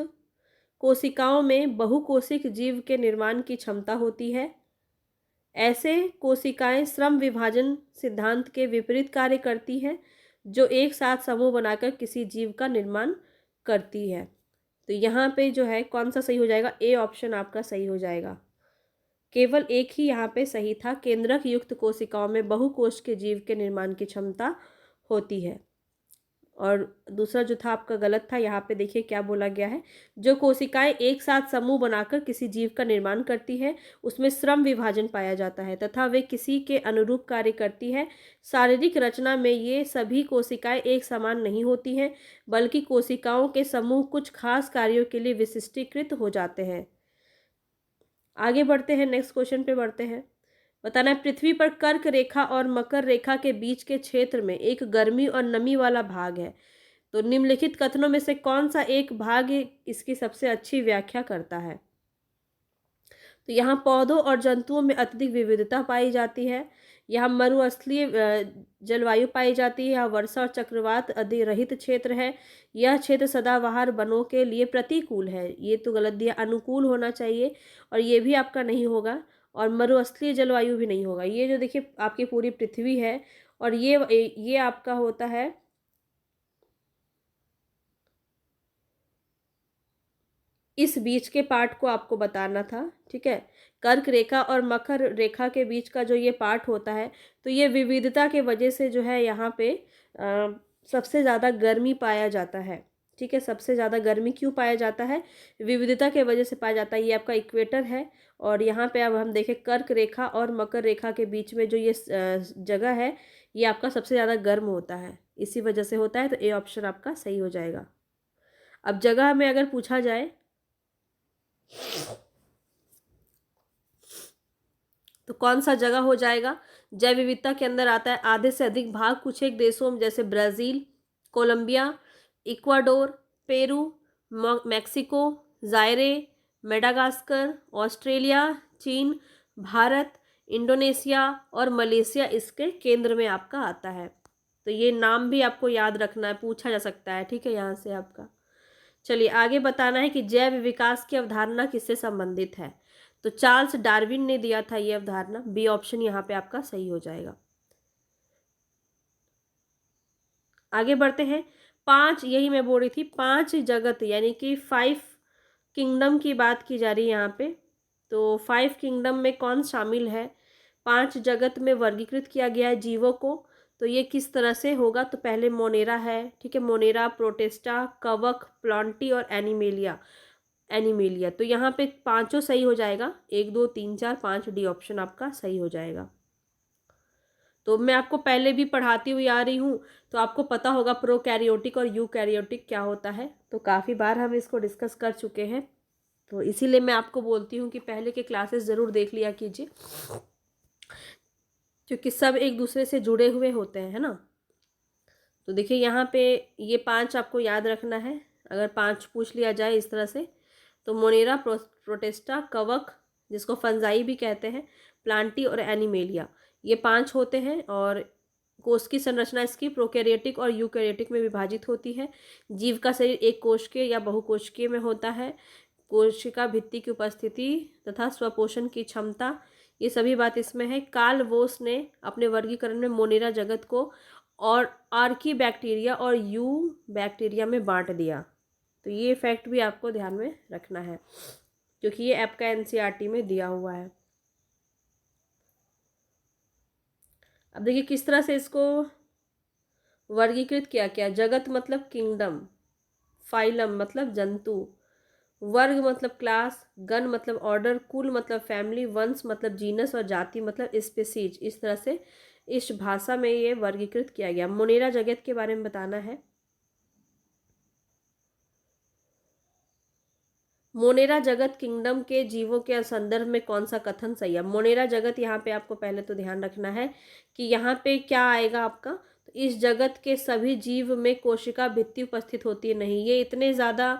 कोशिकाओं में बहुकोशिक जीव के निर्माण की क्षमता होती है। ऐसे कोशिकाएं श्रम विभाजन सिद्धांत के विपरीत कार्य करती हैं, जो एक साथ समूह बनाकर किसी जीव का निर्माण करती है। तो यहाँ पे जो है कौन सा सही हो जाएगा? ए ऑप्शन आपका सही हो जाएगा। केवल एक ही यहाँ पे सही था, केंद्रक युक्त कोशिकाओं में बहुकोश के जीव के निर्माण की क्षमता होती है। और दूसरा जो था आपका गलत था। यहाँ पे देखिए क्या बोला गया है, जो कोशिकाएं एक साथ समूह बनाकर किसी जीव का निर्माण करती है, उसमें श्रम विभाजन पाया जाता है तथा वे किसी के अनुरूप कार्य करती है। शारीरिक रचना में ये सभी कोशिकाएं एक समान नहीं होती हैं, बल्कि कोशिकाओं के समूह कुछ खास कार्यों के लिए विशिष्टीकृत हो जाते हैं। आगे बढ़ते हैं, नेक्स्ट क्वेश्चन पे बढ़ते हैं। बताना है, पृथ्वी पर कर्क रेखा और मकर रेखा के बीच के क्षेत्र में एक गर्मी और नमी वाला भाग है। तो निम्नलिखित कथनों में से कौन सा एक भाग इसकी सबसे अच्छी व्याख्या करता है? तो यहाँ पौधों और जंतुओं में अत्यधिक विविधता पाई जाती है। यहाँ मरुस्थलीय जलवायु पाई जाती है। यहाँ वर्षा और चक्रवात रहित क्षेत्र है। यह क्षेत्र सदाबहार वनों के लिए प्रतिकूल है। ये तो गलत दिया, अनुकूल होना चाहिए, और ये भी आपका नहीं होगा। और मरुस्थलीय जलवायु भी नहीं होगा। ये जो देखिए आपकी पूरी पृथ्वी है, और ये आपका होता है इस बीच के पार्ट को आपको बताना था, ठीक है। कर्क रेखा और मकर रेखा के बीच का जो ये पार्ट होता है, तो ये विविधता के वजह से जो है यहाँ पे सबसे ज़्यादा गर्मी पाया जाता है, ठीक है। सबसे ज़्यादा गर्मी क्यों पाया जाता है? विविधता के वजह से पाया जाता है। ये आपका इक्वेटर है, और यहाँ पे अब हम देखें कर्क रेखा और मकर रेखा के बीच में जो ये जगह है, ये आपका सबसे ज़्यादा गर्म होता है, इसी वजह से होता है। तो ए ऑप्शन आपका सही हो जाएगा। अब जगह में अगर पूछा जाए तो कौन सा जगह हो जाएगा? जैव विविधता के अंदर आता है आधे से अधिक भाग कुछ एक देशों में, जैसे Brazil, Colombia, Ecuador, Peru, Mexico, Zaire, Madagascar, Australia, चीन, भारत, इंडोनेशिया और मलेशिया इसके केंद्र में आपका आता है। तो ये नाम भी आपको याद रखना है, पूछा जा सकता है, ठीक है, यहाँ से आपका। चलिए आगे बताना है कि जैव विकास की अवधारणा किससे संबंधित है। तो चार्ल्स डार्विन ने दिया था ये अवधारणा। बी ऑप्शन यहाँ पे आपका सही हो जाएगा। आगे बढ़ते हैं। 5, यही मैं बोल रही थी, 5 जगत यानी कि 5 किंगडम की बात की जा रही है यहाँ पे। तो 5 किंगडम में कौन शामिल है? 5 जगत में वर्गीकृत किया गया है जीवों को। तो ये किस तरह से होगा? तो पहले मोनेरा है, ठीक है, मोनेरा, प्रोटेस्टा, कवक, प्लांटी और एनिमेलिया। एनिमेलिया, तो यहाँ पे पांचों सही हो जाएगा। 1 2 3 4 5, डी ऑप्शन आपका सही हो जाएगा। तो मैं आपको पहले भी पढ़ाती हुई आ रही हूँ, तो आपको पता होगा प्रोकैरियोटिक और यूकैरियोटिक क्या होता है। तो काफ़ी बार हम इसको डिस्कस कर चुके हैं, तो इसीलिए मैं आपको बोलती हूँ कि पहले के क्लासेस ज़रूर देख लिया कीजिए, क्योंकि सब एक दूसरे से जुड़े हुए होते हैं, है ना। तो देखिए यहाँ पे ये 5 आपको याद रखना है। अगर 5 पूछ लिया जाए इस तरह से, तो मोनेरा, प्रोटेस्टा, कवक जिसको फंजाई भी कहते हैं, प्लांटी और एनिमेलिया, ये 5 होते हैं। और कोश की संरचना इसकी प्रोकैरियोटिक और यूकैरियोटिक में विभाजित होती है। जीव का शरीर एक कोशिकीय या बहुकोशिकीय में होता है। कोशिका भित्ति की उपस्थिति तथा स्वपोषण की क्षमता, ये सभी बात इसमें है। कार्ल वोस ने अपने वर्गीकरण में मोनेरा जगत को और आर्की बैक्टीरिया और यू बैक्टीरिया में बांट दिया। तो ये फैक्ट भी आपको ध्यान में रखना है, क्योंकि ये आपका एनसीईआरटी में दिया हुआ है। अब देखिए किस तरह से इसको वर्गीकृत किया गया। जगत मतलब किंगडम, फाइलम मतलब जंतु, वर्ग मतलब क्लास, गण मतलब ऑर्डर, कुल मतलब फैमिली, वंश मतलब जीनस और जाति मतलब स्पीसीज। इस तरह से इस भाषा में ये वर्गीकृत किया गया। मोनेरा जगत के बारे में बताना है। मोनेरा जगत किंगडम के जीवों के संदर्भ में कौन सा कथन सही है? मोनेरा जगत, यहाँ पे आपको पहले तो ध्यान रखना है कि यहाँ पे क्या आएगा आपका। तो इस जगत के सभी जीव में कोशिका भित्ति उपस्थित होती है नहीं, ये इतने ज़्यादा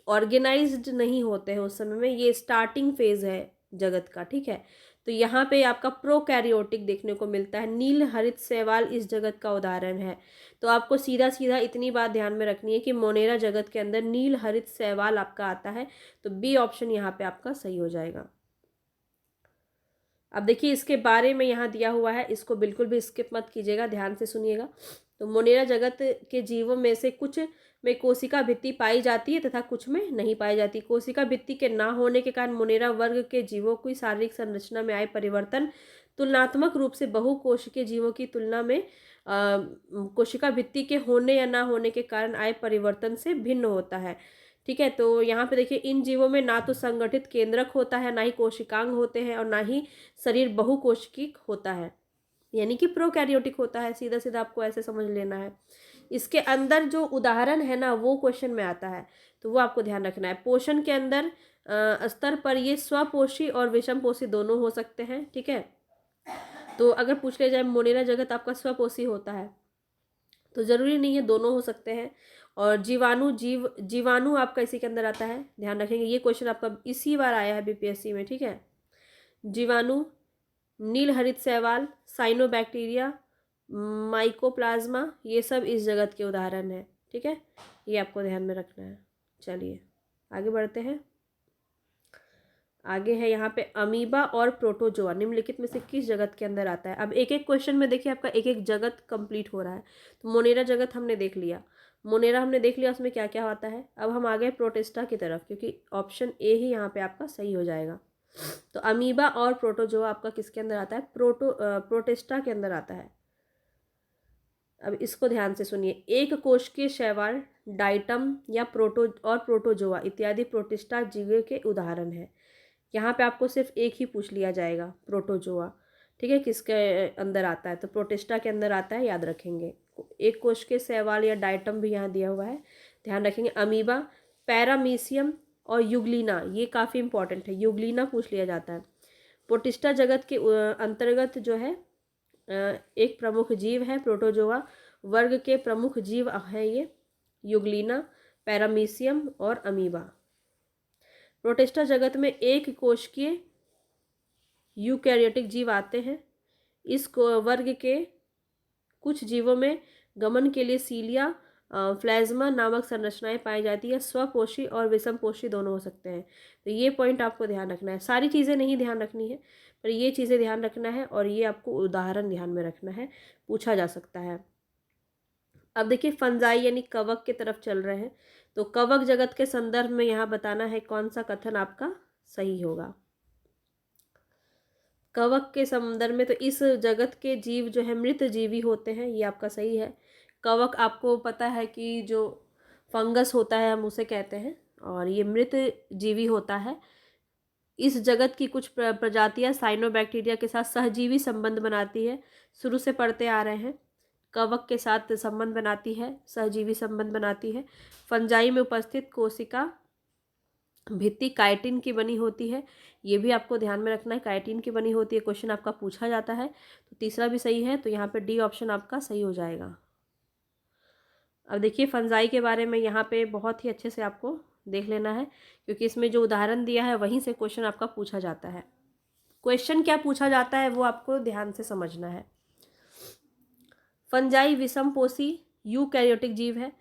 ऑर्गेनाइज्ड नहीं होते हैं उस समय में, ये स्टार्टिंग फेज है जगत का, ठीक है। तो यहाँ पे आपका प्रोकैरियोटिक देखने को मिलता है। नील हरित शैवाल इस जगत का उदाहरण है। तो आपको सीधा सीधा इतनी बात ध्यान में रखनी है कि मोनेरा जगत के अंदर नील हरित शैवाल आपका आता है। तो बी ऑप्शन यहाँ पे आपका सही हो जाएगा। अब देखिए इसके बारे में यहाँ दिया हुआ है, इसको बिल्कुल भी स्किप मत कीजिएगा, ध्यान से सुनिएगा। तो मोनेरा जगत के जीवों में से कुछ में कोशिका भित्ति पाई जाती है तथा कुछ में नहीं पाई जाती। कोशिका भित्ति के ना होने के कारण मोनेरा वर्ग के जीवों की शारीरिक संरचना में आए परिवर्तन तुलनात्मक रूप से बहुकोशिकीय जीवों की तुलना में कोशिका भित्ति के होने या ना होने के कारण आए परिवर्तन से भिन्न होता है, ठीक है। तो यहाँ पे देखिए इन जीवों में ना तो संगठित केंद्रक होता है, ना ही कोशिकांग होते हैं, और ना ही शरीर बहुकोशिकीय होता है, यानी कि प्रोकैरियोटिक होता है। सीधा सीधा आपको ऐसे समझ लेना है। इसके अंदर जो उदाहरण है ना, वो क्वेश्चन में आता है, तो वो आपको ध्यान रखना है। पोषण के अंदर स्तर पर ये स्वपोषी और विषम पोषी दोनों हो सकते हैं, ठीक है। तो अगर पूछ लिया जाए मोनेरा जगत आपका स्वपोषी होता है, तो ज़रूरी नहीं है, दोनों हो सकते हैं। और जीवाणु आपका इसी के अंदर आता है, ध्यान रखेंगे। ये क्वेश्चन आपका इसी बार आया है बीपीएससी में, ठीक है। जीवाणु, नील हरित शैवाल, साइनोबैक्टीरिया, माइकोप्लाज्मा, ये सब इस जगत के उदाहरण हैं, ठीक है। ये आपको ध्यान में रखना है। चलिए आगे बढ़ते हैं। आगे है यहाँ पे अमीबा और प्रोटोजोआ निम्नलिखित में से किस जगत के अंदर आता है। अब एक एक क्वेश्चन में देखिए आपका एक एक जगत कंप्लीट हो रहा है। तो मोनेरा जगत हमने देख लिया, मोनेरा हमने देख लिया, उसमें क्या क्या आता है। अब हम आ गए प्रोटेस्टा की तरफ, क्योंकि ऑप्शन ए ही यहाँ पे आपका सही हो जाएगा। तो अमीबा और प्रोटोजोआ आपका किसके अंदर आता है? प्रोटेस्टा के अंदर आता है। अब इसको ध्यान से सुनिए। एक कोशिकीय शैवाल, डाइटम या प्रोटोजोआ इत्यादि प्रोटिस्टा जीव के उदाहरण है। यहाँ पे आपको सिर्फ एक ही पूछ लिया जाएगा, प्रोटोजोआ, ठीक है, किसके अंदर आता है? तो प्रोटिस्टा के अंदर आता है, याद रखेंगे। एक कोशिकीय शैवाल या डाइटम भी यहाँ दिया हुआ है, ध्यान रखेंगे। अमीबा, पैरामीशियम और यूग्लिना, ये काफ़ी इंपॉर्टेंट है, यूग्लिना पूछ लिया जाता है। प्रोटिस्टा जगत के अंतर्गत जो है एक प्रमुख जीव है प्रोटोजोआ वर्ग के प्रमुख जीव है ये युगलिना, पैरामीशियम और अमीबा। प्रोटिस्टा जगत में एक कोशिकीय यूकैरियोटिक जीव आते हैं। इस वर्ग के कुछ जीवों में गमन के लिए सीलिया फ्लैज्मा नामक संरचनाएं पाई जाती है। स्वपोषी और विषमपोषी दोनों हो सकते हैं। तो ये पॉइंट आपको ध्यान रखना है, सारी चीज़ें नहीं ध्यान रखनी है पर ये चीज़ें ध्यान रखना है और ये आपको उदाहरण ध्यान में रखना है, पूछा जा सकता है। अब देखिए फंजाई यानी कवक की तरफ चल रहे हैं। तो कवक जगत के संदर्भ में यहाँ बताना है कौन सा कथन आपका सही होगा। कवक के संदर्भ में तो इस जगत के जीव जो है मृत जीवी होते हैं, ये आपका सही है। कवक आपको पता है कि जो फंगस होता है हम उसे कहते हैं और ये मृत जीवी होता है। इस जगत की कुछ प्रजातियां साइनोबैक्टीरिया के साथ सहजीवी संबंध बनाती है, शुरू से पढ़ते आ रहे हैं। कवक के साथ संबंध बनाती है, सहजीवी संबंध बनाती है। फंजाई में उपस्थित कोशिका भित्ति काइटिन की बनी होती है, ये भी आपको ध्यान में रखना है, काइटिन की बनी होती है। क्वेश्चन आपका पूछा जाता है। तो तीसरा भी सही है, तो यहाँ पे डी ऑप्शन आपका सही हो जाएगा। अब देखिए फंजाई के बारे में यहाँ पे बहुत ही अच्छे से आपको देख लेना है क्योंकि इसमें जो उदाहरण दिया है वहीं से क्वेश्चन आपका पूछा जाता है। क्वेश्चन क्या पूछा जाता है वो आपको ध्यान से समझना है। फंजाई विषमपोषी यूकैरियोटिक जीव है।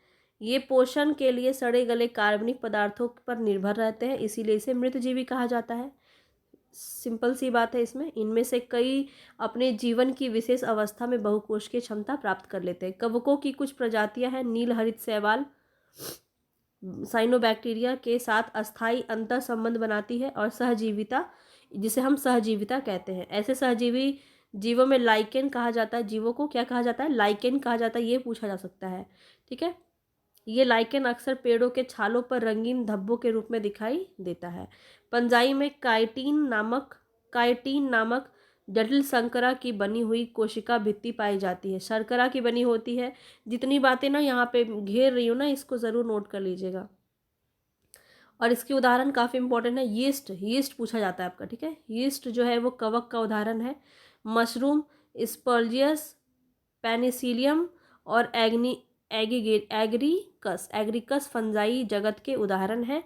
ये पोषण के लिए सड़े गले कार्बनिक पदार्थों पर निर्भर रहते हैं, इसीलिए इसे मृतजीवी कहा जाता है। सिंपल सी बात है इसमें। इनमें से कई अपने जीवन की विशेष अवस्था में बहुकोशिकीय क्षमता प्राप्त कर लेते हैं। कवकों की कुछ प्रजातियां हैं नील हरित शैवाल साइनोबैक्टीरिया के साथ अस्थायी अंतर संबंध बनाती है और सहजीविता, जिसे हम सहजीविता कहते हैं। ऐसे सहजीवी जीवों में लाइकेन कहा जाता है। जीवों को क्या कहा जाता है? लाइकेन कहा जाता है। ये पूछा जा सकता है, ठीक है। ये लाइकेन अक्सर पेड़ों के छालों पर रंगीन धब्बों के रूप में दिखाई देता है। फंजाई में काइटिन नामक जटिल शर्करा की बनी हुई कोशिका भित्ति पाई जाती है। शर्करा की बनी होती है। जितनी बातें ना यहाँ पे घेर रही हूँ ना, इसको ज़रूर नोट कर लीजिएगा। और इसके उदाहरण काफ़ी इंपॉर्टेंट है। यीस्ट पूछा जाता है आपका, ठीक है। यीस्ट जो है वो कवक का उदाहरण है। मशरूम, स्पर्जियस, पेनिसिलियम और एग्रिकस फंजाई जगत के उदाहरण हैं,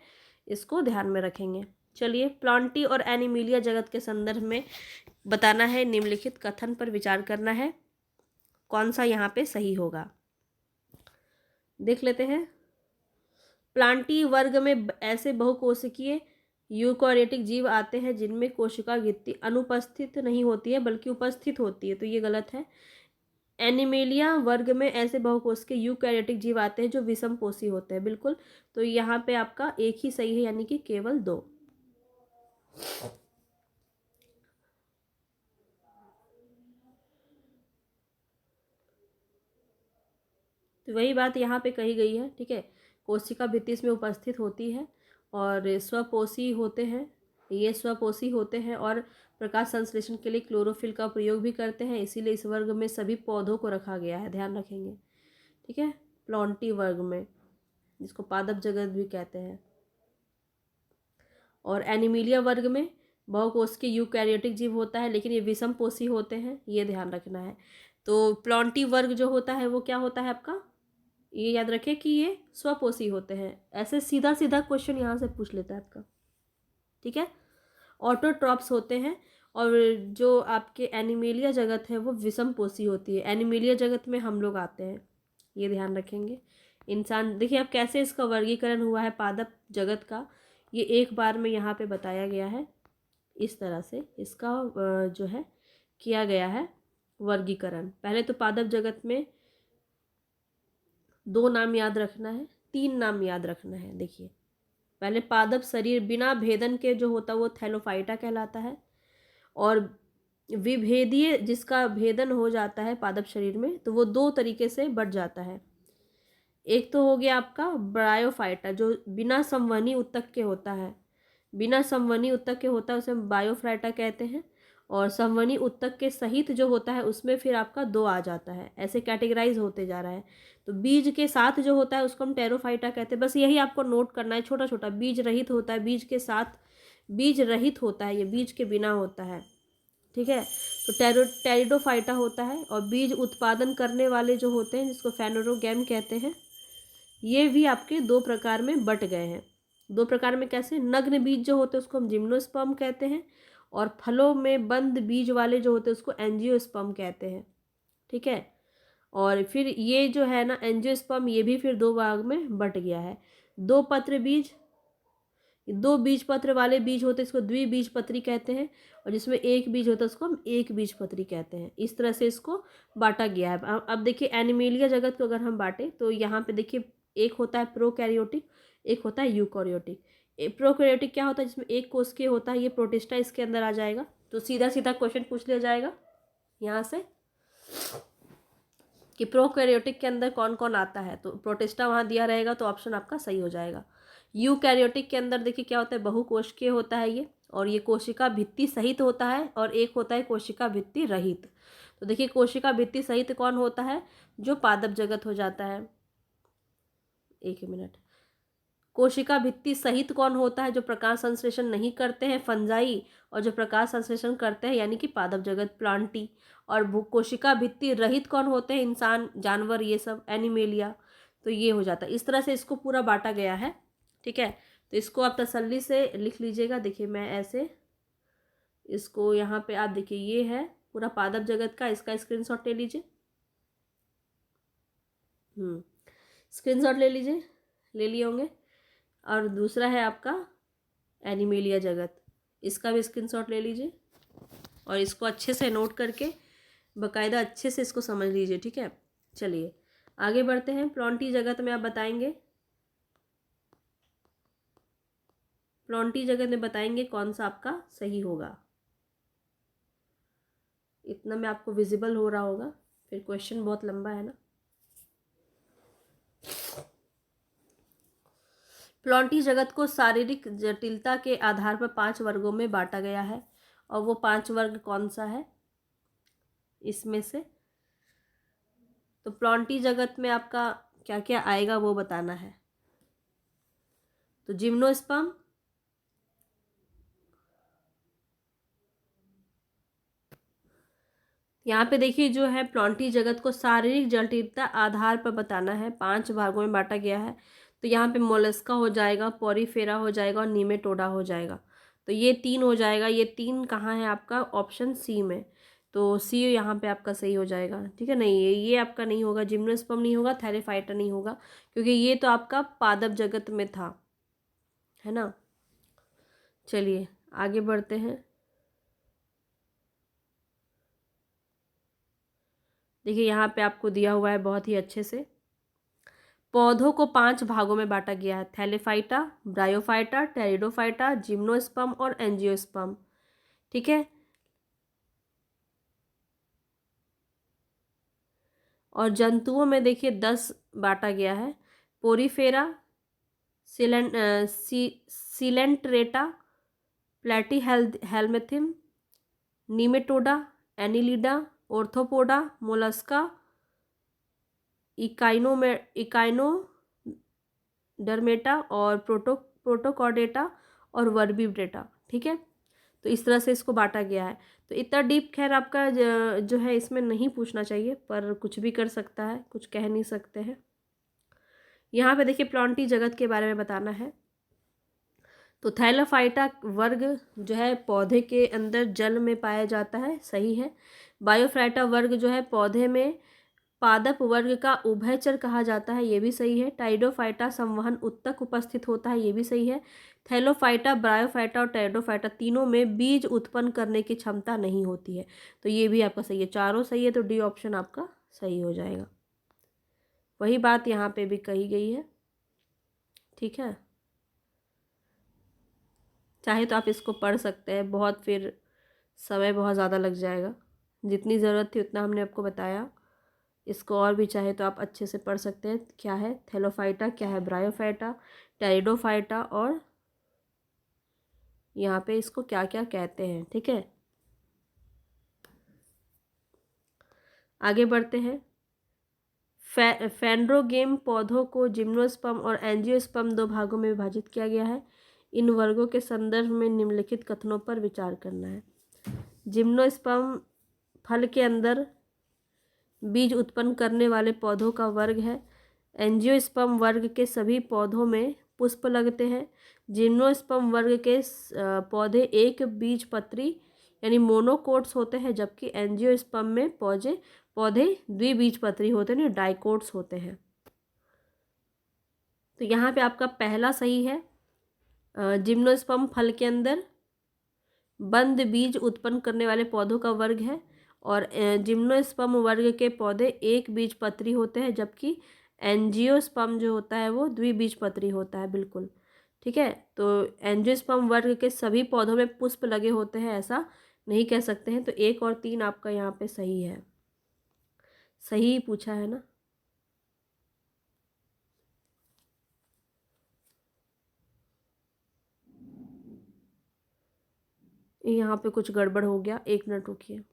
इसको ध्यान में रखेंगे। चलिए प्लांटी और एनिमिलिया जगत के संदर्भ में बताना है, निम्नलिखित कथन पर विचार करना है, कौन सा यहाँ पे सही होगा देख लेते हैं। प्लांटी वर्ग में ऐसे बहुकोशिकीय यूकैरियोटिक जीव आते हैं जिनमें कोशिका भित्ति अनुपस्थित नहीं होती है बल्कि उपस्थित होती है, तो ये गलत है। एनिमेलिया वर्ग में ऐसे बहुकोशिकीय यूकैरियोटिक जीव आते हैं जो विषमपोषी होते हैं, बिल्कुल। तो यहाँ पे आपका एक ही सही है, यानी कि केवल 2। तो वही बात यहाँ पे कही गई है, ठीक है। कोशिका भित्ति इसमें उपस्थित होती है और स्वपोषी होते हैं, ये स्वपोषी होते हैं और प्रकाश संश्लेषण के लिए क्लोरोफिल का प्रयोग भी करते हैं, इसीलिए इस वर्ग में सभी पौधों को रखा गया है, ध्यान रखेंगे, ठीक है। प्लांटी वर्ग में, जिसको पादप जगत भी कहते हैं। और एनिमिलिया वर्ग में बहुकोशिकीय यूकैरियोटिक जीव होता है, लेकिन ये विषमपोषी होते हैं, ये ध्यान रखना है। तो प्लांटी वर्ग जो होता है वो क्या होता है आपका, ये याद रखें कि ये स्वपोषी होते हैं। ऐसे सीधा सीधा क्वेश्चन यहाँ से पूछ लेता है आपका, ठीक है। ऑटोट्रॉप्स होते हैं और जो आपके एनिमिलिया जगत है वो विषमपोषी होती है। एनिमिलिया जगत में हम लोग आते हैं, ये ध्यान रखेंगे। इंसान, देखिए अब कैसे इसका वर्गीकरण हुआ है पादप जगत का, ये एक बार में यहाँ पे बताया गया है। इस तरह से इसका जो है किया गया है वर्गीकरण। पहले तो पादप जगत में 2 नाम याद रखना है, 3 नाम याद रखना है। देखिए पहले पादप शरीर बिना भेदन के जो होता है वो थैलोफाइटा कहलाता है, और विभेदीय जिसका भेदन हो जाता है पादप शरीर में तो वो 2 तरीके से बढ़ जाता है। एक तो हो गया आपका ब्रायोफाइटा, जो बिना संवहनी उत्तक के होता है, बिना संवहनी उत्तक के होता है उसे बायोफाइटा कहते हैं, और संवहनी उत्तक के सहित जो होता है उसमें फिर आपका 2 आ जाता है। ऐसे कैटेगराइज होते जा रहा है। तो बीज के साथ जो होता है उसको हम टेरोफाइटा कहते हैं। बस यही आपको नोट करना है, छोटा छोटा। बीज रहित होता है, बीज के साथ बीज रहित होता है, ये बीज के बिना होता है, ठीक है। तो टेरिडोफाइटा होता है। और बीज उत्पादन करने वाले जो होते हैं जिसको फेनोरोगैम कहते हैं, ये भी आपके दो प्रकार में बट गए हैं। दो प्रकार में कैसे? नग्न बीज जो होते हैं उसको हम जिम्नोस्पर्म कहते हैं, और फलों में बंद बीज वाले जो होते हैं उसको एंजियोस्पर्म कहते हैं, ठीक है। और फिर ये जो है ना एंजियोस्पर्म, ये भी फिर दो भाग में बट गया है। दो पत्र बीज, दो बीज पत्र वाले बीज होते हैं इसको द्विबीजपत्री कहते हैं, और जिसमें एक बीज होता है उसको हम एक बीजपत्री कहते हैं। इस तरह से इसको बांटा गया है। अब देखिए एनिमेलिया जगत को अगर हम बांटे तो यहाँ पे देखिए एक होता है प्रोकैरियोटिक, एक होता है यूकैरियोटिक। प्रोकैरियोटिक क्या होता है? जिसमें एक कोशिकीय होता है, ये प्रोटिस्टा इसके अंदर आ जाएगा। तो सीधा सीधा क्वेश्चन पूछ लिया जाएगा यहाँ से कि प्रोकैरियोटिक के अंदर कौन कौन आता है, तो प्रोटिस्टा वहाँ दिया रहेगा, तो ऑप्शन आपका सही हो जाएगा। यूकैरियोटिक के अंदर देखिए क्या होता है, बहुकोशिकीय होता है ये, और ये कोशिका भित्ति सहित होता है, और एक होता है कोशिका भित्ति रहित। तो देखिए कोशिका भित्ति सहित कौन होता है? जो पादप जगत हो जाता है। एक मिनट, कोशिका भित्ति सहित कौन होता है? जो प्रकाश संश्लेषण नहीं करते हैं, फंजाई, और जो प्रकाश संश्लेषण करते हैं यानी कि पादप जगत, प्लांटी। और कोशिका भित्ति रहित कौन होते हैं? इंसान, जानवर, ये सब, एनिमेलिया। तो ये हो जाता है। इस तरह से इसको पूरा बांटा गया है, ठीक है। तो इसको आप तसल्ली से लिख लीजिएगा। देखिए मैं ऐसे इसको यहाँ पे आप देखिए, ये है पूरा पादप जगत का, इसका स्क्रीनशॉट ले लीजिए। स्क्रीनशॉट ले लीजिए, ले लिए होंगे। और दूसरा है आपका एनिमेलिया जगत, इसका भी स्क्रीनशॉट ले लीजिए, और इसको अच्छे से नोट करके बाकायदा अच्छे से इसको समझ लीजिए, ठीक है। चलिए आगे बढ़ते हैं। प्लॉन्टी जगत में आप बताएंगे, प्लॉन्टी जगत में बताएंगे कौन सा आपका सही होगा। इतना में आपको विजिबल हो रहा होगा, फिर क्वेश्चन बहुत लंबा है ना। प्लॉन्टी जगत को शारीरिक जटिलता के आधार पर 5 वर्गों में बांटा गया है, और वो 5 वर्ग कौन सा है इसमें से? तो प्लॉन्टी जगत में आपका क्या क्या आएगा वो बताना है। तो जिम्नोस्पर्म, यहाँ पे देखिए जो है प्लॉन्टी जगत को शारीरिक जटिलता आधार पर बताना है, 5 भागों में बांटा गया है। तो यहाँ पे मोलस्का हो जाएगा, पोरीफेरा हो जाएगा, और नीमेटोडा हो जाएगा। तो ये 3 हो जाएगा। ये 3 कहाँ है आपका? ऑप्शन सी में। तो सी यहाँ पे आपका सही हो जाएगा, ठीक है। नहीं, ये आपका नहीं होगा, जिम्नोस्पर्म नहीं होगा, थैलेफाइटा नहीं होगा, क्योंकि ये तो आपका पादप जगत में था, है ना। चलिए आगे बढ़ते हैं। देखिए यहाँ पे आपको दिया हुआ है बहुत ही अच्छे से, पौधों को 5 भागों में बांटा गया है, थैलेफाइटा, ब्रायोफाइटा, टेरिडोफाइटा, जिम्नोस्पर्म और एंजियोस्पर्म, ठीक है। और जंतुओं में देखिए 10 बांटा गया है, पोरीफेरा, सिलेंट्रेटा, प्लेटी हेल्मेथिम, नीमेटोडा, एनिलिडा, ऑर्थोपोडा, मोलस्का, इकाइनोडर्मेटा और प्रोटोकॉर्डेटा और वर्बिब्रेटा, ठीक है। तो इस तरह से इसको बांटा गया है। तो इतना डीप खैर आपका जो है इसमें नहीं पूछना चाहिए, पर कुछ भी कर सकता है, कुछ कह नहीं सकते हैं। यहाँ पे देखिए प्लॉन्टी जगत के बारे में बताना है। तो थैलाफाइटा वर्ग जो है पौधे के अंदर जल में पाया जाता है, सही है। बायोफाइटा वर्ग जो है पौधे में पादप वर्ग का उभयचर कहा जाता है, ये भी सही है। टाइडोफाइटा संवहन उत्तक उपस्थित होता है, ये भी सही है। थैलोफाइटा, ब्रायोफाइटा और टेरिडोफाइटा तीनों में बीज उत्पन्न करने की क्षमता नहीं होती है, तो ये भी आपका सही है। चारों सही है, तो डी ऑप्शन आपका सही हो जाएगा। वही बात यहाँ पे भी कही गई है, ठीक है। चाहे तो आप इसको पढ़ सकते हैं, बहुत फिर समय बहुत ज़्यादा लग जाएगा। जितनी ज़रूरत थी उतना हमने आपको बताया। इसको और भी चाहे तो आप अच्छे से पढ़ सकते हैं, क्या है थैलोफाइटा, क्या है ब्रायोफाइटा, टेरिडोफाइटा, और यहाँ पे इसको क्या क्या कहते हैं, ठीक है। आगे बढ़ते हैं। फेनरोगेम पौधों को जिम्नोस्पर्म और एंजियोस्पर्म 2 भागों में विभाजित किया गया है। इन वर्गों के संदर्भ में निम्नलिखित कथनों पर विचार करना है। जिम्नोस्पर्म फल के अंदर बीज उत्पन्न करने वाले पौधों का वर्ग है। एंजियोस्पर्म वर्ग के सभी पौधों में पुष्प लगते हैं। जिम्नोस्पर्म वर्ग के पौधे एक बीजपत्री यानी मोनोकोट्स होते हैं, जबकि एंजियोस्पर्म में पौधे द्विबीजपत्री होते हैं, डाइकोट्स होते हैं। तो यहाँ पे आपका पहला सही है। जिम्नोस्पर्म फल के अंदर बंद बीज उत्पन्न करने वाले पौधों का वर्ग है, और जिम्नोस्पर्म वर्ग के पौधे एक बीजपत्री होते हैं, जबकि एंजियोस्पर्म जो होता है वो द्विबीजपत्री होता है। बिल्कुल ठीक है। तो एंजियोस्पर्म वर्ग के सभी पौधों में पुष्प लगे होते हैं ऐसा नहीं कह सकते हैं। तो 1 और 3 आपका यहाँ पे सही है। सही पूछा है ना। यहाँ पे कुछ गड़बड़ हो गया, 1 मिनट रुकिए।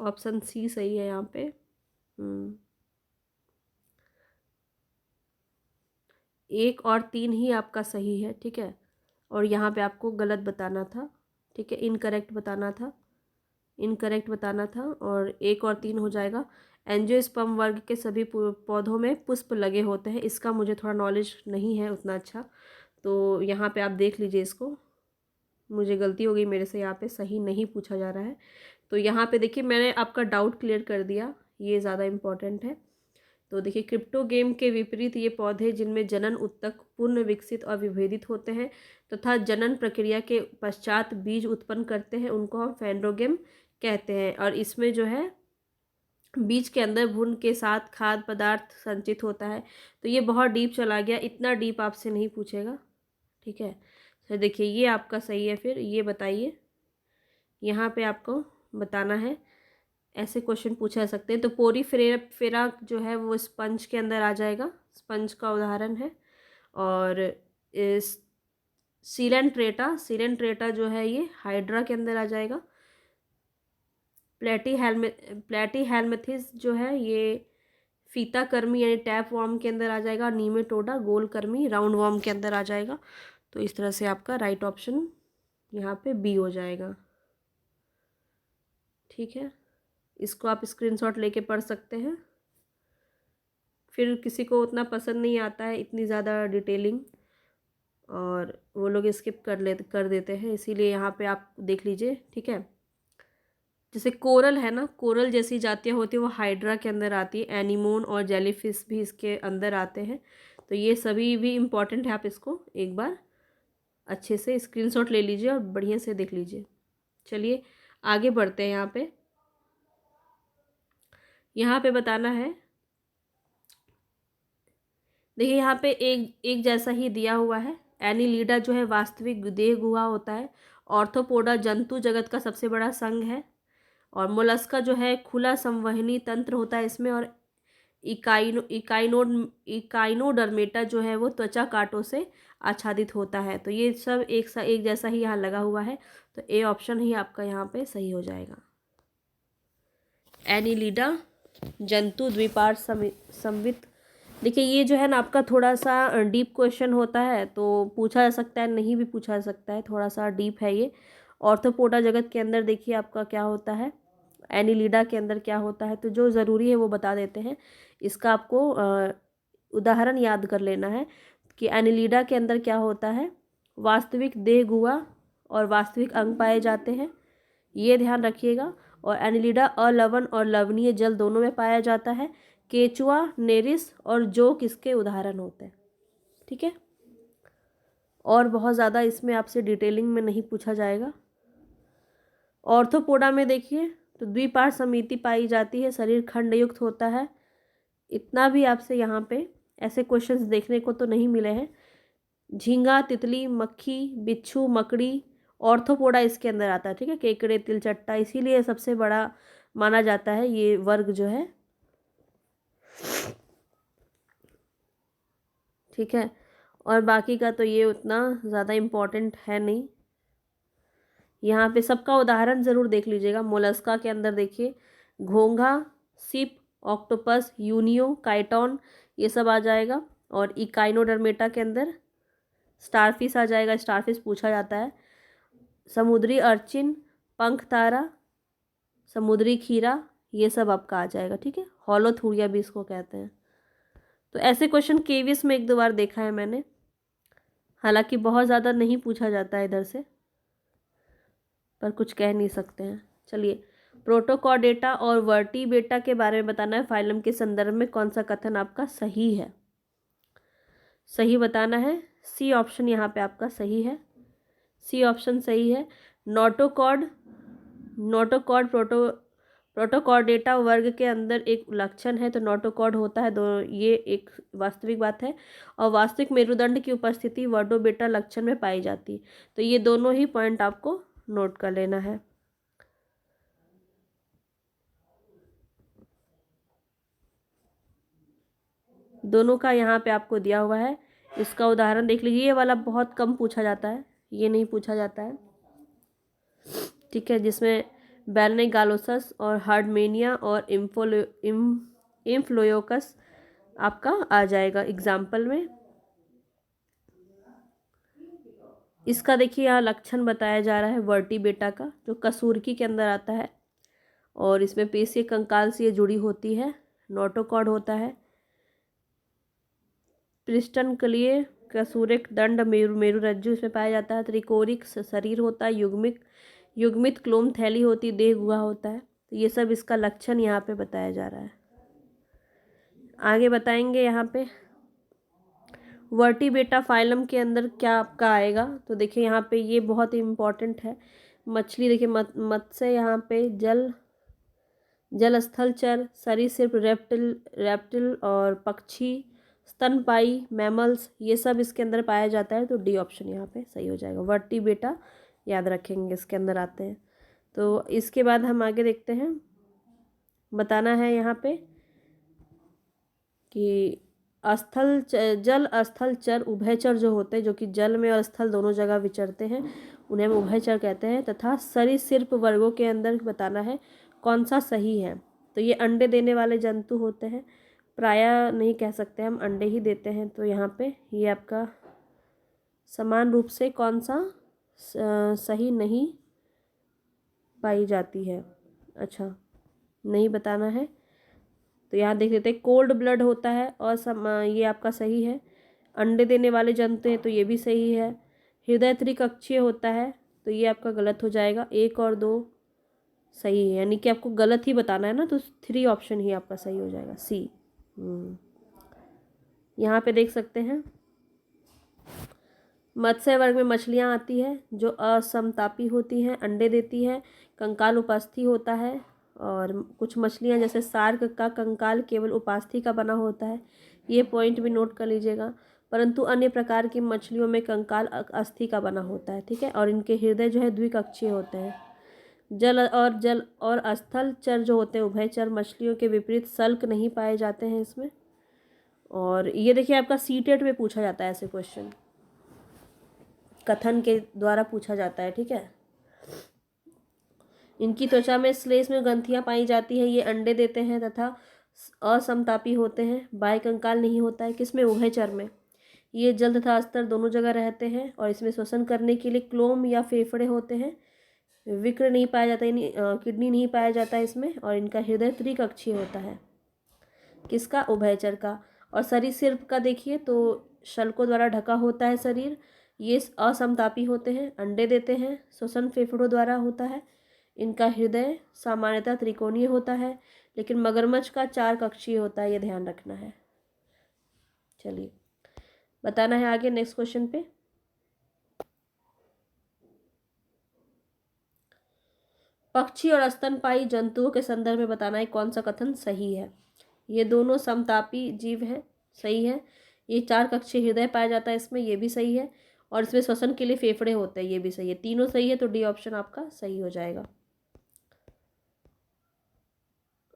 ऑप्शन सी सही है यहाँ पे। 1 और 3 ही आपका सही है। ठीक है। और यहाँ पे आपको गलत बताना था। ठीक है, इनकरेक्ट बताना था। और 1 और 3 हो जाएगा। एंजियोस्पर्म वर्ग के सभी पौधों में पुष्प लगे होते हैं। इसका मुझे थोड़ा नॉलेज नहीं है उतना अच्छा, तो यहाँ पे आप देख लीजिए इसको। मुझे गलती हो गई, मेरे से यहाँ पे सही नहीं पूछा जा रहा है। तो यहाँ पे देखिए मैंने आपका डाउट क्लियर कर दिया, ये ज़्यादा इम्पॉर्टेंट है। तो देखिए क्रिप्टोगेम के विपरीत ये पौधे जिनमें जनन उत्तक पूर्ण विकसित और विभेदित होते हैं तथा जनन प्रक्रिया के पश्चात बीज उत्पन्न करते हैं, उनको हम फेंड्रोगेम कहते हैं। और इसमें जो है बीज के अंदर भ्रूण के साथ खाद्य पदार्थ संचित होता है। तो ये बहुत डीप चला गया, इतना डीप आपसे नहीं पूछेगा। ठीक है। तो देखिए ये आपका सही है। फिर ये बताइए, यहाँ पे आपको बताना है। ऐसे क्वेश्चन पूछे जा सकते हैं। तो पोरीफेरा जो है वो स्पंज के अंदर आ जाएगा, स्पंज का उदाहरण है। और इस सीलेंट्रेटा जो है ये हाइड्रा के अंदर आ जाएगा। प्लेटीहेल्मिंथेस जो है ये फीता कर्मी यानी टैप वॉर्म के अंदर आ जाएगा। नीमेटोडा गोल कर्मी राउंड वॉर्म के अंदर आ जाएगा। तो इस तरह से आपका राइट ऑप्शन यहाँ पे बी हो जाएगा। ठीक है, इसको आप स्क्रीनशॉट लेके पढ़ सकते हैं। फिर किसी को उतना पसंद नहीं आता है इतनी ज़्यादा डिटेलिंग, और वो लोग स्किप कर देते हैं, इसीलिए यहाँ पे आप देख लीजिए। ठीक है। जैसे कोरल है ना, कोरल जैसी जातियाँ होती है वो हाइड्रा के अंदर आती है। एनीमोन और जेलीफिश भी इसके अंदर आते हैं। तो ये सभी भी इम्पॉर्टेंट है, आप इसको एक बार अच्छे से स्क्रीनशॉट ले लीजिए और बढ़िया से देख लीजिए। चलिए आगे बढ़ते हैं। यहाँ पे बताना है। देखिए यहाँ पे एक जैसा ही दिया हुआ है। एनीलिडा जो है वास्तविक देह गुहा होता है। ऑर्थोपोडा जंतु जगत का सबसे बड़ा संघ है। और मोलस्का जो है खुला संवहनी तंत्र होता है इसमें। और इकाइनोडर्मेटा जो है वो त्वचा कांटों से आच्छादित होता है। तो ये सब एक जैसा ही यहाँ लगा हुआ है। तो ए ऑप्शन ही आपका यहाँ पे सही हो जाएगा। एनीलिडा जंतु द्विपार्श्व संवित। देखिए ये जो है ना आपका थोड़ा सा डीप क्वेश्चन होता है, तो पूछा जा सकता है, नहीं भी पूछा जा सकता है, थोड़ा सा डीप है ये। ऑर्थोपोडा जगत के अंदर देखिए आपका क्या होता है, एनीलिडा के अंदर क्या होता है। तो जो ज़रूरी है वो बता देते हैं। इसका आपको उदाहरण याद कर लेना है कि एनीलिडा के अंदर क्या होता है। वास्तविक देह गुहा और वास्तविक अंग पाए जाते हैं, ये ध्यान रखिएगा। और एनीलिडा अलवण और लवणीय जल दोनों में पाया जाता है। केचुआ, नेरिस और जोक इसके उदाहरण होते हैं। ठीक है। और बहुत ज़्यादा इसमें आपसे डिटेलिंग में नहीं पूछा जाएगा। ऑर्थोपोडा में देखिए तो द्विपार्श्व समिति पाई जाती है, शरीर खंडयुक्त होता है। इतना भी आपसे यहाँ पे ऐसे क्वेश्चंस देखने को तो नहीं मिले हैं। झींगा, तितली, मक्खी, बिच्छू, मकड़ी, ऑर्थोपोडा इसके अंदर आता है। ठीक है। केकड़े, तिलचट्टा, इसीलिए सबसे बड़ा माना जाता है ये वर्ग जो है। ठीक है। और बाकी का तो ये उतना ज़्यादा इम्पोर्टेंट है नहीं। यहाँ पे सबका उदाहरण ज़रूर देख लीजिएगा। मोलस्का के अंदर देखिए घोंघा, सिप, ऑक्टोपस, यूनियो, काइटॉन, ये सब आ जाएगा। और इकाइनोडर्मेटा के अंदर स्टारफिश आ जाएगा, स्टारफिश पूछा जाता है। समुद्री अर्चिन, पंख तारा, समुद्री खीरा, ये सब आपका आ जाएगा, ठीक है। हॉलोथूरिया भी इसको कहते हैं। तो ऐसे क्वेश्चन केवीएस में एक दो बार देखा है मैंने, हालांकि बहुत ज़्यादा नहीं पूछा जाता है इधर से, पर कुछ कह नहीं सकते हैं। चलिए, प्रोटोकॉर्डेटा और वर्टिब्रेटा के बारे में बताना है। फाइलम के संदर्भ में कौन सा कथन आपका सही है, सही बताना है। सी ऑप्शन यहाँ पे आपका सही है, सी ऑप्शन सही है। नोटोकॉर्ड, नोटोकॉर्ड प्रोटोकॉर्डेटा वर्ग के अंदर एक लक्षण है, तो नोटोकॉर्ड होता है। दो, ये एक वास्तविक बात है। और वास्तविक मेरुदंड की उपस्थिति वर्डोबेटा लक्षण में पाई जाती है। तो ये दोनों ही पॉइंट आपको नोट कर लेना है। दोनों का यहाँ पे आपको दिया हुआ है। इसका उदाहरण देख लीजिए। ये वाला बहुत कम पूछा जाता है, ये नहीं पूछा जाता है, ठीक है। जिसमें बैलनेगालोसस और हार्डमेनिया और इम्फ्लोयोकस आपका आ जाएगा एग्जाम्पल में। इसका देखिए यहाँ लक्षण बताया जा रहा है वर्टिब्रेटा का, जो कसूरकी के अंदर आता है और इसमें पेशीय कंकाल से ये जुड़ी होती है। नोटोकॉर्ड होता है। पृष्ठनकलीय कसूरिक दंड मेरुरज्जु इसमें पाया जाता है। त्रिकोरिक शरीर होता है। युग्मित क्लोम थैली होती, देह गुहा होता है। तो ये सब इसका लक्षण यहाँ पे बताया जा रहा है। आगे बताएंगे यहाँ पे वर्टिब्रेटा फाइलम के अंदर क्या आपका आएगा। तो देखिए यहाँ पे ये बहुत ही इम्पोर्टेंट है। मछली देखिए, मत्स्य यहाँ पे जल स्थल चर, सरीसृप, रेप्टिल और पक्षी, स्तनपायी, मैमल्स, ये सब इसके अंदर पाया जाता है। तो डी ऑप्शन यहाँ पे सही हो जाएगा। वर्टिब्रेटा याद रखेंगे, इसके अंदर आते हैं। तो इसके बाद हम आगे देखते हैं। बताना है यहाँ पे कि जल स्थल चर उभयचर जो होते हैं, जो कि जल में और स्थल दोनों जगह विचरते हैं, उन्हें हम उभयचर कहते हैं। तथा सरीसृप वर्गों के अंदर बताना है कौन सा सही है। तो ये अंडे देने वाले जंतु होते हैं। प्रायः नहीं कह सकते, हम अंडे ही देते हैं। तो यहाँ पे ये आपका समान रूप से कौन सा सही नहीं पाई जाती है, अच्छा नहीं बताना है। तो यहाँ देख लेते हैं, कोल्ड ब्लड होता है और ये आपका सही है। अंडे देने वाले जंतु हैं, तो ये भी सही है। हृदय त्रिकक्षीय होता है, तो ये आपका गलत हो जाएगा। 1 और 2 सही है, यानी कि आपको गलत ही बताना है ना, तो 3 ऑप्शन ही आपका सही हो जाएगा, सी। यहाँ पे देख सकते हैं मत्स्य वर्ग में मछलियाँ आती है जो असमतापी होती हैं, अंडे देती है, कंकाल उपास्थि होता है। और कुछ मछलियाँ जैसे सार्क का कंकाल केवल उपास्थि का बना होता है, ये पॉइंट भी नोट कर लीजिएगा। परंतु अन्य प्रकार की मछलियों में कंकाल अस्थि का बना होता है, ठीक है। और इनके हृदय जो है द्विकक्षीय होते हैं। जल और स्थल चर जो होते हैं उभयचर मछलियों के विपरीत सल्क नहीं पाए जाते हैं इसमें। और ये देखिए आपका सीटेट में पूछा जाता है, ऐसे क्वेश्चन कथन के द्वारा पूछा जाता है, ठीक है। इनकी त्वचा में श्लेष में ग्रंथियां पाई जाती है। ये अंडे देते हैं तथा असमतापी होते हैं। बाह्य कंकाल नहीं होता है, किसमें, उभयचर में। ये जल तथा अस्तर दोनों जगह रहते हैं और इसमें श्वसन करने के लिए क्लोम या फेफड़े होते हैं। विक्र नहीं पाया जाता, यानी किडनी नहीं पाया जाता है इसमें। और इनका हृदय त्रिकक्षीय होता है, किसका, उभयचर का। और सरीसृप का देखिए तो शल्कों द्वारा ढका होता है शरीर। ये असमतापी होते हैं, अंडे देते हैं, श्वसन फेफड़ों द्वारा होता है। इनका हृदय सामान्यतः त्रिकोणीय होता है, लेकिन मगरमच्छ का 4 कक्षीय होता है, ये ध्यान रखना है। चलिए बताना है आगे नेक्स्ट क्वेश्चन पे। पक्षी और स्तनपायी जंतुओं के संदर्भ में बताना है कौन सा कथन सही है। ये दोनों समतापी जीव हैं, सही है। ये 4 कक्षीय हृदय पाया जाता है इसमें, ये भी सही है। और इसमें श्वसन के लिए फेफड़े होते हैं, ये भी सही है। तीनों सही है, तो डी ऑप्शन आपका सही हो जाएगा।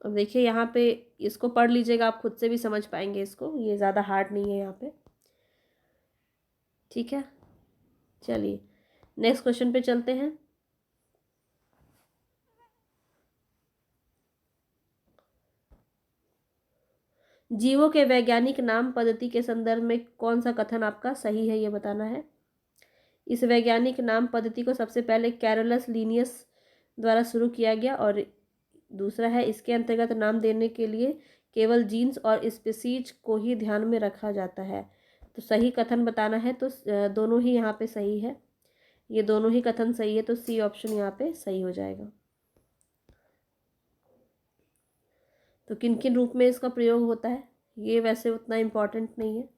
अब देखिए यहाँ पे इसको पढ़ लीजिएगा, आप खुद से भी समझ पाएंगे इसको, ये ज़्यादा हार्ड नहीं है यहाँ पे, ठीक है। चलिए नेक्स्ट क्वेश्चन पे चलते हैं। जीवों के वैज्ञानिक नाम पद्धति के संदर्भ में कौन सा कथन आपका सही है, ये बताना है। इस वैज्ञानिक नाम पद्धति को सबसे पहले कैरोलस लीनियस द्वारा शुरू किया गया। और दूसरा है, इसके अंतर्गत नाम देने के लिए केवल जीन्स और स्पीसीज को ही ध्यान में रखा जाता है। तो सही कथन बताना है, तो दोनों ही यहाँ पे सही है, ये दोनों ही कथन सही है, तो सी ऑप्शन यहाँ पे सही हो जाएगा। तो किन किन रूप में इसका प्रयोग होता है ये वैसे उतना इम्पॉर्टेंट नहीं है।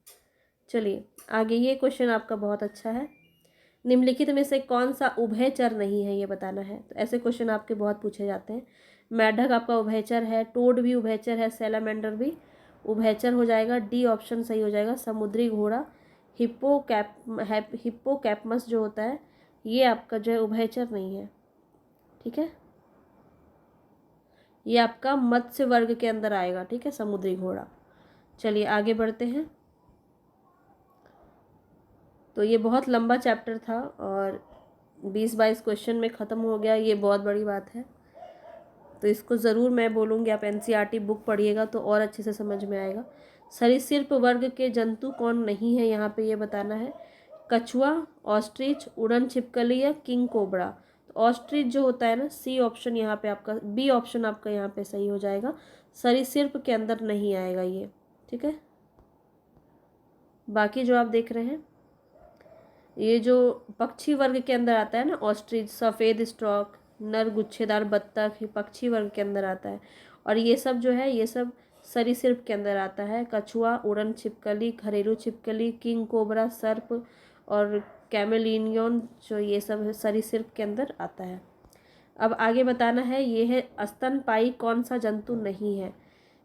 चलिए आगे, ये क्वेश्चन आपका बहुत अच्छा है। निम्नलिखित में से कौन सा उभयचर नहीं है, ये बताना है। तो ऐसे क्वेश्चन आपके बहुत पूछे जाते हैं। मेढक आपका उभयचर है, टोड भी उभयचर है, सैलामेंडर भी उभयचर हो जाएगा, डी ऑप्शन सही हो जाएगा। समुद्री घोड़ा हिप्पोकैम्पस जो होता है ये आपका जो है उभयचर नहीं है, ठीक है, ये आपका मत्स्य वर्ग के अंदर आएगा, ठीक है, समुद्री घोड़ा। चलिए आगे बढ़ते हैं। तो ये बहुत लंबा चैप्टर था और 20-22 क्वेश्चन में ख़त्म हो गया, ये बहुत बड़ी बात है। तो इसको ज़रूर मैं बोलूँगी आप एनसीईआरटी बुक पढ़िएगा तो और अच्छे से समझ में आएगा। सरीसृप वर्ग के जंतु कौन नहीं है, यहाँ पे ये बताना है। कछुआ, ऑस्ट्रिच, उड़न छिपकली या किंग कोबरा। तो ऑस्ट्रिच जो होता है ना, सी ऑप्शन यहाँ पे आपका, बी ऑप्शन आपका यहाँ पे सही हो जाएगा। सरीसृप के अंदर नहीं आएगा ये, ठीक है। बाकी जो आप देख रहे हैं ये जो पक्षी वर्ग के अंदर आता है ना, ऑस्ट्रिच, सफ़ेद स्टॉक, नर गुच्छेदार बत्तख, ये पक्षी वर्ग के अंदर आता है। और ये सब जो है ये सब सरीसृप के अंदर आता है। कछुआ, उड़न छिपकली, घरेलू छिपकली, किंग कोबरा, सर्प और कैमेलियन जो ये सब सरीसृप के अंदर आता है। अब आगे बताना है, ये है स्तनपायी कौन सा जंतु नहीं है।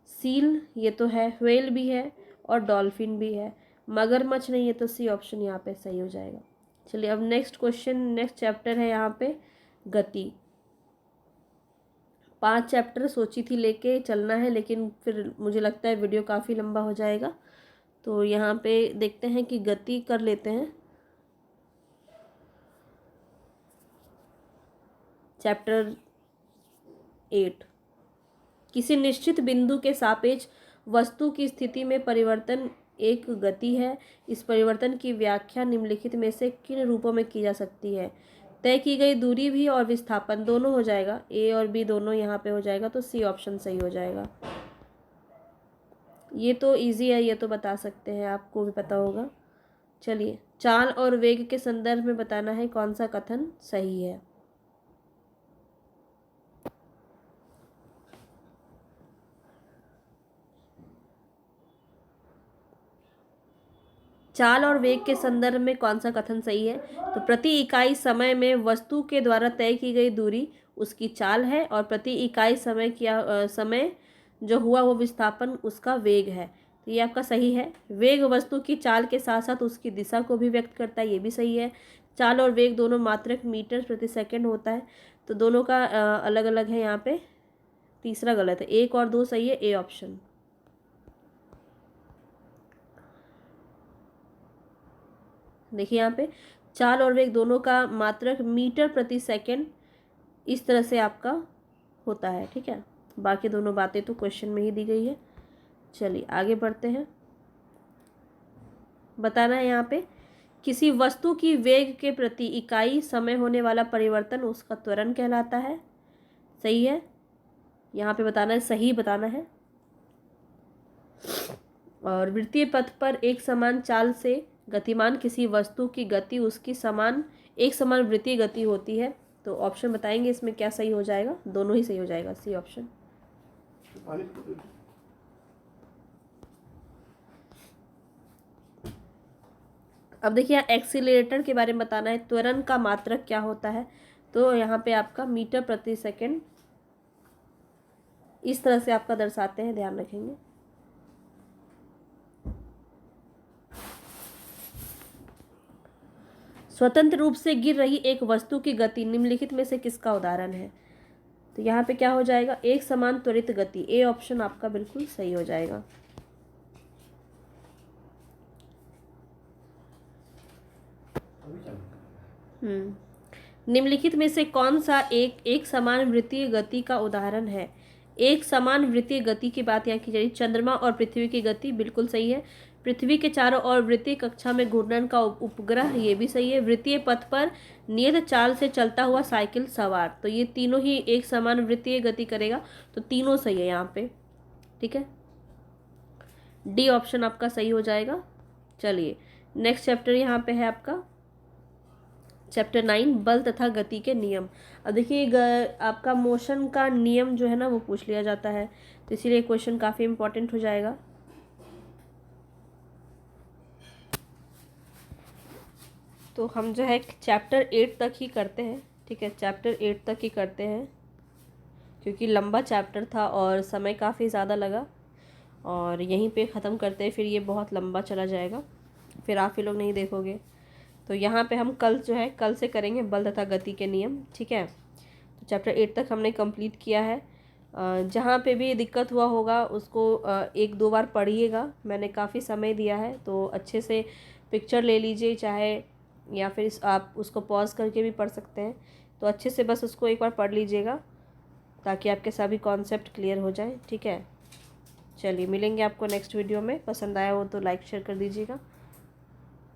सील ये तो है, व्हेल भी है और डॉल्फिन भी है। मगरमच्छ नहीं है, तो सी ऑप्शन यहाँ पे सही हो जाएगा। चलिए अब नेक्स्ट क्वेश्चन, नेक्स्ट चैप्टर है यहाँ पे गति। 5 चैप्टर सोची थी लेके चलना है, लेकिन फिर मुझे लगता है वीडियो काफ़ी लंबा हो जाएगा, तो यहाँ पे देखते हैं कि गति कर लेते हैं। चैप्टर 8, किसी निश्चित बिंदु के सापेक्ष वस्तु की स्थिति में परिवर्तन एक गति है। इस परिवर्तन की व्याख्या निम्नलिखित में से किन रूपों में की जा सकती है। तय की गई दूरी भी और विस्थापन दोनों हो जाएगा, ए और बी दोनों यहाँ पे हो जाएगा, तो सी ऑप्शन सही हो जाएगा। ये तो इजी है, ये तो बता सकते हैं, आपको भी पता होगा। चलिए चाल और वेग के संदर्भ में बताना है कौन सा कथन सही है। चाल और वेग के संदर्भ में कौन सा कथन सही है। तो प्रति इकाई समय में वस्तु के द्वारा तय की गई दूरी उसकी चाल है, और प्रति इकाई समय जो हुआ वो विस्थापन उसका वेग है। तो ये आपका सही है। वेग वस्तु की चाल के साथ साथ उसकी दिशा को भी व्यक्त करता है, ये भी सही है। चाल और वेग दोनों मात्रक मीटर प्रति सेकेंड होता है, तो दोनों का अलग अलग है यहाँ पे। तीसरा गलत है, 1 और 2 सही है, ए ऑप्शन। देखिए यहाँ पे चाल और वेग दोनों का मात्रक मीटर प्रति सेकेंड इस तरह से आपका होता है, ठीक है। बाकी दोनों बातें तो क्वेश्चन में ही दी गई है। चलिए आगे बढ़ते हैं। बताना है यहाँ पे, किसी वस्तु की वेग के प्रति इकाई समय होने वाला परिवर्तन उसका त्वरण कहलाता है। सही है, यहाँ पे बताना है, सही बताना है। और वृत्तीय पथ पर एक समान चाल से गतिमान किसी वस्तु की गति उसकी एक समान वृत्तीय गति होती है। तो ऑप्शन बताएंगे इसमें क्या सही हो जाएगा, दोनों ही सही हो जाएगा, सी ऑप्शन। अब देखिए एक्सीलरेटर के बारे में बताना है, त्वरण का मात्रक क्या होता है। तो यहाँ पे आपका मीटर प्रति सेकेंड इस तरह से आपका दर्शाते हैं, ध्यान रखेंगे। स्वतंत्र रूप से गिर रही एक वस्तु की गति निम्नलिखित में से किसका उदाहरण है। तो यहाँ पे क्या हो जाएगा, एक समान त्वरित गति, ए ऑप्शन आपका बिल्कुल सही हो जाएगा। निम्नलिखित में से कौन सा एक समान वृत्तीय गति का उदाहरण है। एक समान वृत्तीय गति की बात यहाँ की जा रही। चंद्रमा और पृथ्वी की गति बिल्कुल सही है। पृथ्वी के चारों ओर वृत्तीय कक्षा में घूर्णन का उपग्रह, ये भी सही है। वृत्तीय पथ पर नियत चाल से चलता हुआ साइकिल सवार, तो ये तीनों ही एक समान वृत्तीय गति करेगा, तो तीनों सही है यहाँ पे। ठीक है, डी ऑप्शन आपका सही हो जाएगा। चलिए नेक्स्ट चैप्टर यहाँ पे है आपका चैप्टर 9, बल तथा गति के नियम। अब देखिए आपका मोशन का नियम जो है ना वो पूछ लिया जाता है, तो इसीलिए क्वेश्चन काफ़ी इंपॉर्टेंट हो जाएगा। तो हम जो है चैप्टर 8 तक ही करते हैं। ठीक है, चैप्टर 8 तक ही करते हैं, क्योंकि लंबा चैप्टर था और समय काफ़ी ज़्यादा लगा, और यहीं पे ख़त्म करते हैं, फिर ये बहुत लंबा चला जाएगा, फिर आप ही लोग नहीं देखोगे। तो यहाँ पे हम कल जो है कल से करेंगे बल तथा गति के नियम। ठीक है, तो चैप्टर 8 तक हमने कंप्लीट किया है। जहाँ पे भी दिक्कत हुआ होगा उसको 1-2 बार पढ़िएगा, मैंने काफ़ी समय दिया है, तो अच्छे से पिक्चर ले लीजिए, चाहे या फिर आप उसको पॉज करके भी पढ़ सकते हैं। तो अच्छे से बस उसको एक बार पढ़ लीजिएगा, ताकि आपके सभी कॉन्सेप्ट क्लियर हो जाए। ठीक है, चलिए मिलेंगे आपको नेक्स्ट वीडियो में। पसंद आया हो तो लाइक शेयर कर दीजिएगा।